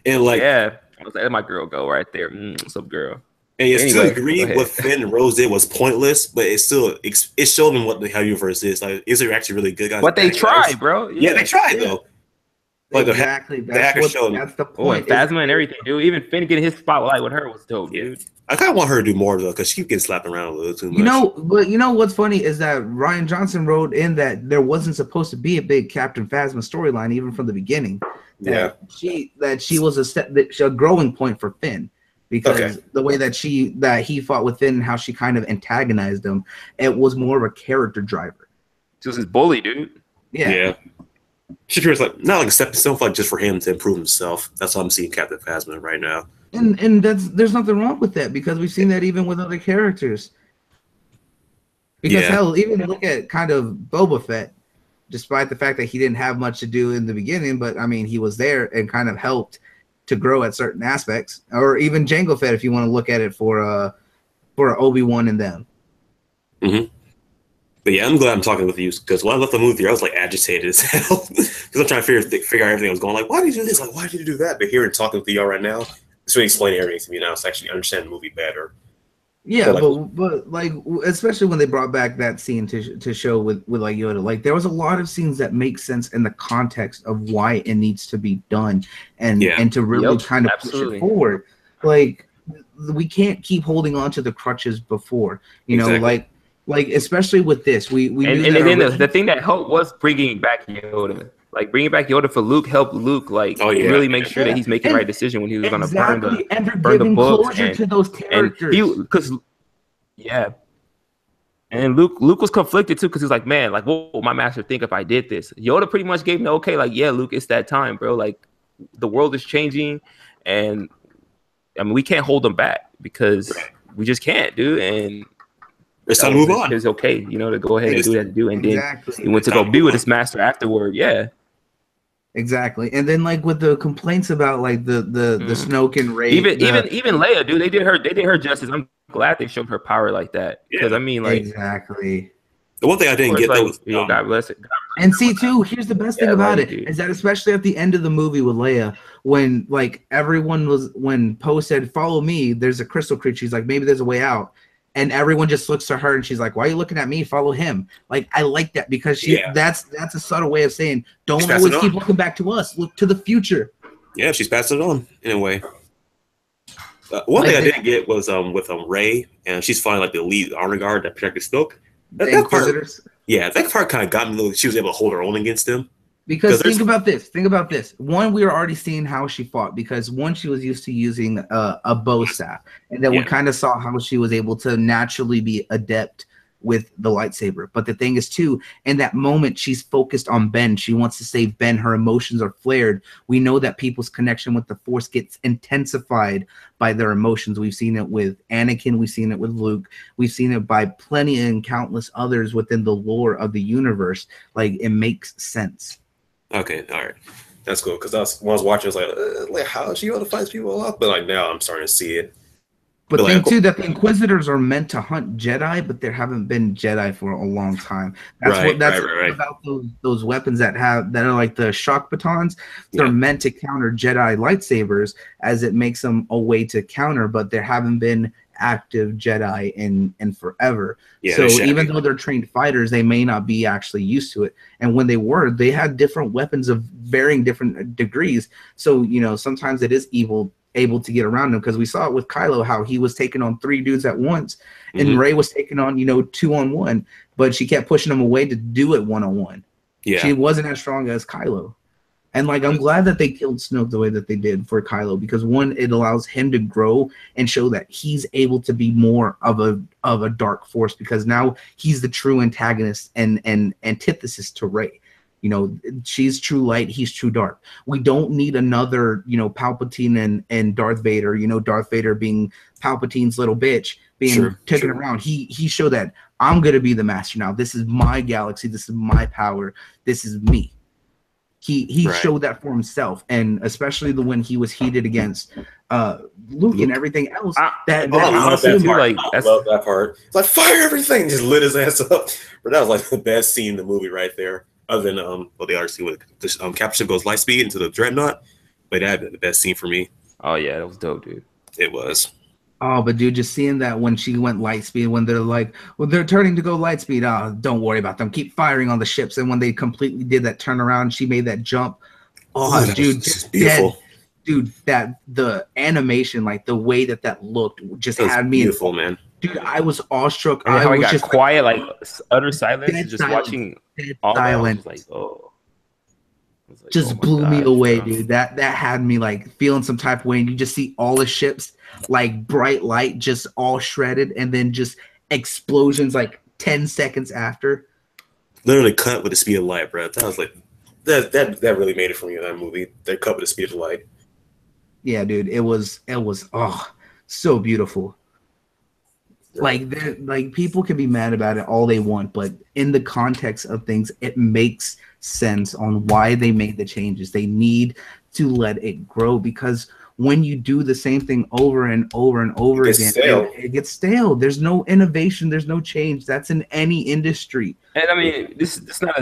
And like, I was like, let my girl go right there. What's up, girl? And you still agree what Finn and Rose did was pointless, but it showed them what the hell universe is. Like, is it actually really good guys? But they tried, bro. Yeah, they tried though. Like exactly. the hacker show. That's the Oh, and point. Phasma and everything, dude. Even Finn getting his spotlight with her was dope, dude. I kind of want her to do more though, because she gets slapped around a little too much. But what's funny is that Ryan Johnson wrote in that there wasn't supposed to be a big Captain Phasma storyline even from the beginning. That she was a growing point for Finn, because the way that he fought with Finn and how she kind of antagonized him, it was more of a character driver. She was his bully, dude. Yeah. She feels like not like a stepping stone, like just for him to improve himself. That's how I'm seeing Captain Phasma right now. And there's nothing wrong with that, because we've seen that even with other characters. Because hell, even look at kind of Boba Fett, despite the fact that he didn't have much to do in the beginning, but I mean he was there and kind of helped to grow at certain aspects. Or even Jango Fett, if you want to look at it for Obi-Wan and them. Mm-hmm. But yeah, I'm glad I'm talking with you, because when I left the movie, I was like agitated as hell, because I'm trying to figure out everything. I was going like, why did you do this? Like, why did you do that? But hearing talking with y'all right now, it's really explaining everything to me now. It's actually understanding the movie better. Yeah, but like especially when they brought back that scene to show with like Yoda, like there was a lot of scenes that make sense in the context of why it needs to be done, and to really kind of push it forward. Like we can't keep holding on to the crutches before, you know, like especially with this, we knew and then the thing that helped was bringing back Yoda. Like bringing back Yoda for Luke helped Luke really make sure that he's making the right decision when he was going to burn the books to those characters. And Luke was conflicted too, because he was like, man, like what will my master think if I did this? Yoda pretty much gave him the okay, like, yeah, Luke, it's that time, bro. Like the world is changing, and I mean we can't hold them back, because we just can't, dude. And it's time to move on. It's okay, you know, to go ahead and do what you have to do. And then he went to go be with his master afterward. Yeah. Exactly. And then like with the complaints about like the Snoke and Rey. Even Leia, dude, they did her justice. I'm glad they showed her power like that. Because I mean like exactly. The one thing I didn't get though was God bless it. And see too, here's the best thing about it is that especially at the end of the movie with Leia, when like when Poe said, "Follow me," there's a crystal creature. She's like, maybe there's a way out. And everyone just looks to her and she's like, "Why are you looking at me? Follow him." Like I like that, because that's a subtle way of saying don't always keep looking back to us. Look to the future. Yeah, she's passing it on in a way. One thing I didn't get was with Rey, and she's finding like the elite honor guard that protected Snoke. That part kind of got me. She was able to hold her own against him. Because think about this. One, we were already seeing how she fought, because one, she was used to using a bow staff, and then we kind of saw how she was able to naturally be adept with the lightsaber. But the thing is too, in that moment, she's focused on Ben. She wants to save Ben. Her emotions are flared. We know that people's connection with the Force gets intensified by their emotions. We've seen it with Anakin. We've seen it with Luke. We've seen it by plenty and countless others within the lore of the universe. Like it makes sense. Okay, all right, that's cool. Because when I was watching, I was like, how is she able to fight people off? But like now, I'm starting to see it. But think too that the Inquisitors are meant to hunt Jedi, but there haven't been Jedi for a long time. That's about those weapons that are like the shock batons. They're meant to counter Jedi lightsabers, as it makes them a way to counter. But there haven't been active Jedi in forever. So even though they're trained fighters, they may not be actually used to it. And when they had different weapons of varying different degrees. So you know sometimes it is able to get around them, because we saw it with Kylo, how he was taking on 3 dudes at once, and Rey was taking on 2-on-1, but she kept pushing him away to do it 1-on-1. She wasn't as strong as Kylo. And like I'm glad that they killed Snoke the way that they did for Kylo, because one, it allows him to grow and show that he's able to be more of a dark force, because now he's the true antagonist and antithesis to Rey. You know, she's true light, he's true dark. We don't need another, Palpatine and Darth Vader, Darth Vader being Palpatine's little bitch, being taken around. He showed that I'm going to be the master now. This is my galaxy. This is my power. This is me. He showed that for himself, and especially when he was heated against Luke and everything else. I love that part. It's like, fire everything! Just lit his ass up. But that was like the best scene in the movie right there. Other than the other scene with the capture ship goes light speed into the dreadnought, but that had been the best scene for me. Oh yeah, that was dope, dude. It was. Oh, but dude, just seeing that when she went light speed, when they're like, well, they're turning to go light speed. Don't worry about them. Keep firing on the ships. And when they completely did that turnaround, she made that jump. Oh, dude, this is just beautiful. dead. Dude, that the animation, like the way that looked, just That was had me beautiful, man. dude, I was awestruck. And then I how he was got just like quiet, like utter silence, dead and just silence, watching dead all that. I was silence. just like, oh, I was like, oh Just my blew me gosh, away, bro. dude. That had me like feeling some type of way, and you just see all the ships like bright light, just all shredded, and then just explosions like 10 seconds after. Literally cut with the speed of light, bro. That was like that really made it for me in that movie. They cut with the speed of light. Yeah, dude, it was oh so beautiful. Like people can be mad about it all they want, but in the context of things, it makes sense on why they made the changes. They need to let it grow, because when you do the same thing over and over and over It gets again, stale. it gets stale. There's no innovation, there's no change. That's in any industry. And I mean, this is not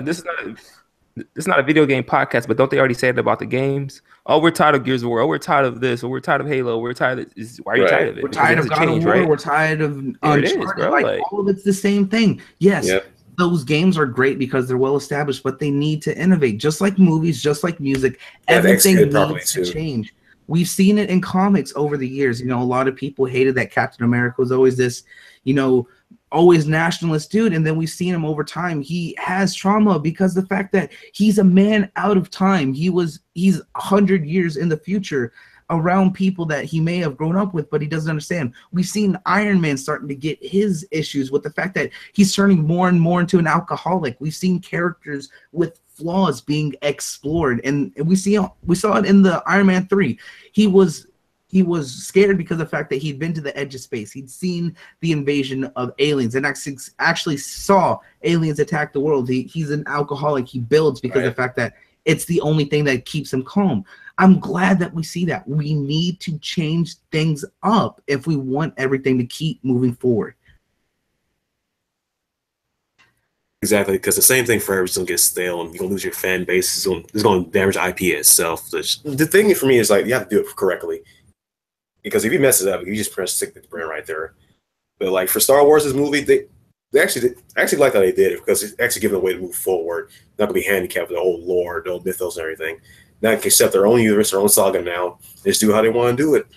a video game podcast, but don't they already say it about the games? Oh, we're tired of Gears of War. Oh, we're tired of this. Or we're tired of Halo. We're tired of why are you tired of it? We're Because it tired of hasn't God of changed, War. right? We're tired of There it is, Uncharted. bro. Like Like, all of it's the same thing. Yes, Yep. those games are great because they're well established, but they need to innovate. Just like movies, just like music, Yeah, they everything executed properly, needs to too. change. We've seen it in comics over the years. You know, a lot of people hated that Captain America was always this, you know, always nationalist dude, and then we've seen him over time. He has trauma because the fact that he's a man out of time. He's 100 years in the future, around people that he may have grown up with, but he doesn't understand. We've seen Iron Man starting to get his issues with the fact that he's turning more and more into an alcoholic. We've seen characters with flaws being explored, and we saw it in the Iron Man 3. He was scared because of the fact that he'd been to the edge of space. He'd seen the invasion of aliens and actually saw aliens attack the world. He's an alcoholic. He builds because of the fact that it's the only thing that keeps him calm. I'm glad that we see that. We need to change things up if we want everything to keep moving forward. Exactly, because the same thing forever is going to get stale, and you're going to lose your fan base. It's going to damage the IP itself. The thing for me is, like, you have to do it correctly. Because if you mess it up, you just press stick the brand right there. But, like, for Star Wars' movie, they actually like how they did it, because it's actually giving a way to move forward. Not going to be handicapped with the old lore, the old mythos and everything. Now they can set their own universe, their own saga now. They just do how they want to do it.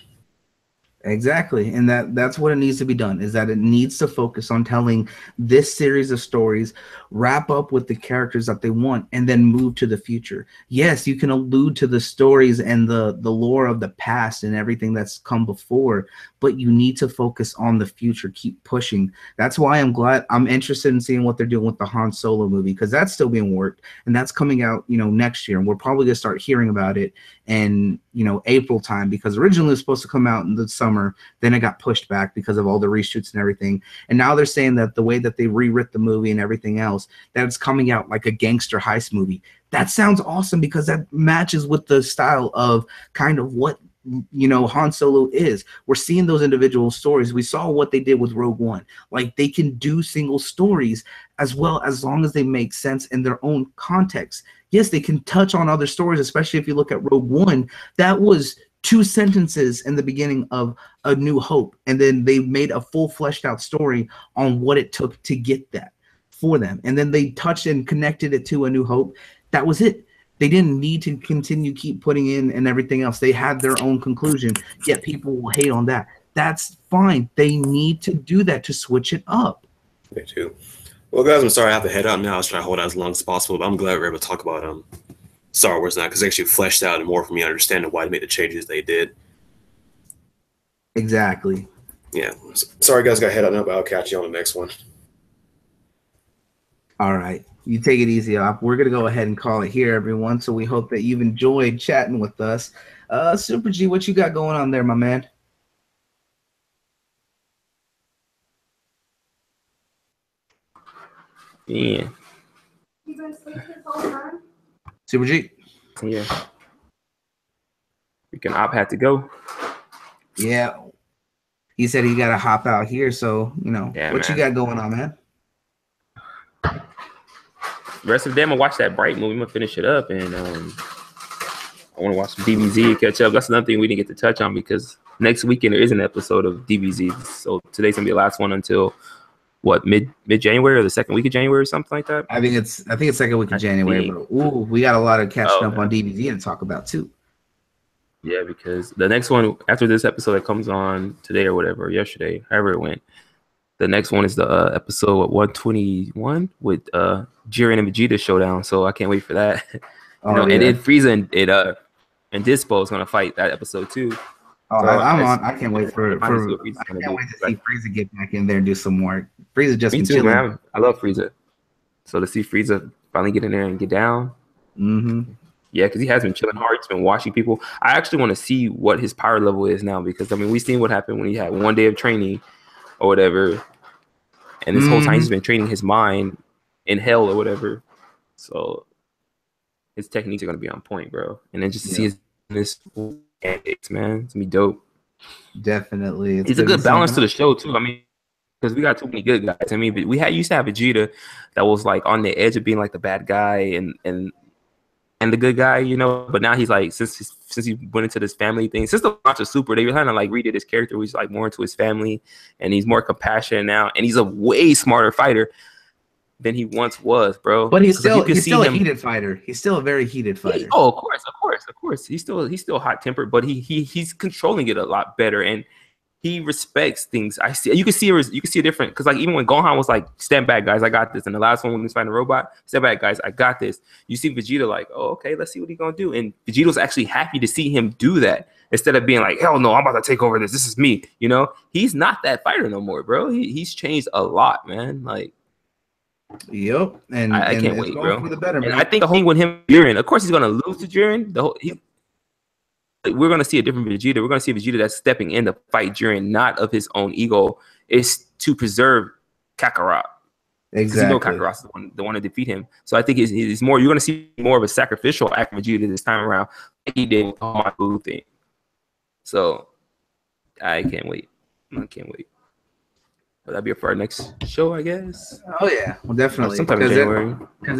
Exactly. And that's what it needs to be done, is that it needs to focus on telling this series of stories, wrap up with the characters that they want, and then move to the future. Yes, you can allude to the stories and the lore of the past and everything that's come before, but you need to focus on the future, keep pushing. That's why I'm interested in seeing what they're doing with the Han Solo movie, because that's still being worked, and that's coming out, next year. And we're probably gonna start hearing about it in, April time, because originally it was supposed to come out in the summer. Then it got pushed back because of all the reshoots and everything. And now they're saying that the way that they rewrit the movie and everything else, that it's coming out like a gangster heist movie. That sounds awesome, because that matches with the style of kind of what Han Solo is. We're seeing those individual stories. We saw what they did with Rogue One. Like, they can do single stories as well, as long as they make sense in their own context. Yes, they can touch on other stories, especially if you look at Rogue One. That was 2 sentences in the beginning of A New Hope, and then they made a full fleshed out story on what it took to get that for them, and then they touched and connected it to A New Hope. That was it. They didn't need to keep putting in and everything else. They had their own conclusion, yet people will hate on that. That's fine. They need to do that to switch it up. Me too. Well, guys, I'm sorry I have to head out now. I was trying to hold out as long as possible, but I'm glad we're able to talk about Star Wars now, because it actually fleshed out and more for me understanding why they made the changes they did. Exactly. Yeah. Sorry, guys, got to head out now, but I'll catch you on the next one. All right. You take it easy, Op. We're going to go ahead and call it here, everyone. So we hope that you've enjoyed chatting with us. Supra Gee, what you got going on there, my man? yeah. You been sleeping this whole time? Supra Gee? Yeah. Freaking Op had to go. Yeah. He said he got to hop out here. So, Yeah, what you got going on, man? The rest of the day, I'm going to watch that Bright movie. I'm going to finish it up. And I want to watch some DBZ and catch up. That's another thing we didn't get to touch on, because next weekend there is an episode of DBZ. So today's going to be the last one until what, mid January or the second week of January or something like that. I think it's second week of January, but we got a lot of catching up on DBZ to talk about too. Yeah, because the next one after this episode that comes on today or whatever, yesterday, however it went, the next one is the episode 121 with Jiren and Vegeta showdown. So I can't wait for that. And then Frieza and Dispo is gonna fight that episode too. Oh, so I can't wait for I can't wait to see Frieza get back in there and do some work. Frieza just me too, chilling. Man. I love Frieza. So to see Frieza finally get in there and get down. Mm-hmm. Yeah, because he has been chilling hard. He's been watching people. I actually want to see what his power level is now because, I mean, we've seen what happened when he had 1 day of training or whatever. And this whole time he's been training his mind in hell or whatever. So his techniques are going to be on point, bro. And then just to see this antics, man, it's going to be dope. Definitely. It's a good balance to the show, too. I mean, because we got too many good guys. I mean, but we used to have Vegeta that was like on the edge of being like the bad guy and the good guy, you know, but now he's like, since he went into this family thing, since the launch of Super, they kind of like redid his character. He's like more into his family, and he's more compassionate now, and he's a way smarter fighter than he once was, bro. But he's still a heated fighter. He's still a very heated fighter. Of course. He's still hot tempered, but he's controlling it a lot better, and he respects things. I see. You can see a different, because like even when Gohan was like, "Stand back, guys, I got this," and the last one when he was fighting a robot, "Stand back, guys, I got this." You see Vegeta like, "Oh, okay, let's see what he's gonna do," and Vegeta's actually happy to see him do that instead of being like, "Hell no, I'm about to take over this. This is me." You know, he's not that fighter no more, bro. He's changed a lot, man. Like, yep, and I can't wait, bro. For the better, and I think the whole thing with him, Jiren, of course, he's gonna lose to Jiren. We're going to see a different Vegeta. We're going to see a Vegeta that's stepping in to fight Jiren, not of his own ego. It's to preserve Kakarot. Exactly. You know Kakarot's the one to defeat him. So I think it's more. You're going to see more of a sacrificial act of Vegeta this time around, like he did with the my Buu thing. So I can't wait. But that'll be for our next show, I guess. Oh yeah, well definitely. Sometime in January.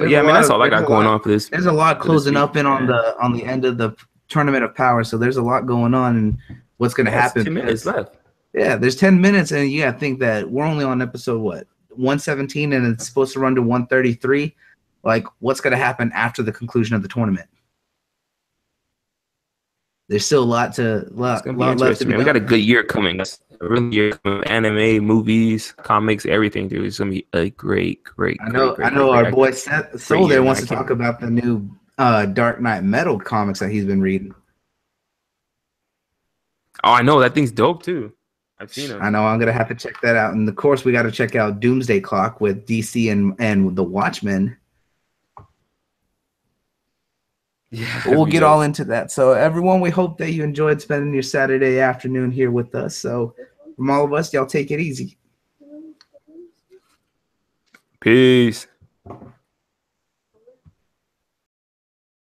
Yeah, I mean that's all I got going on for this. There's a lot closing up in on the end of the Tournament of Power, so there's a lot going on and what's going to happen. 10 minutes left. Yeah, there's 10 minutes, and you got to think that we're only on episode 117, and it's supposed to run to 133. Like, what's going to happen after the conclusion of the tournament? There's still a lot left to be done. We got a good year coming. That's a really year coming. Anime, movies, comics, everything, dude. It's gonna be a great. I know our boy Seth Soul there wants to talk about the new Dark Knight Metal comics that he's been reading. Oh, I know that thing's dope too. I've seen it. I know I'm gonna have to check that out, and of course we got to check out Doomsday Clock with DC and the Watchmen. Yeah, we'll get all into that. So everyone, we hope that you enjoyed spending your Saturday afternoon here with us. So from all of us, y'all take it easy. Peace.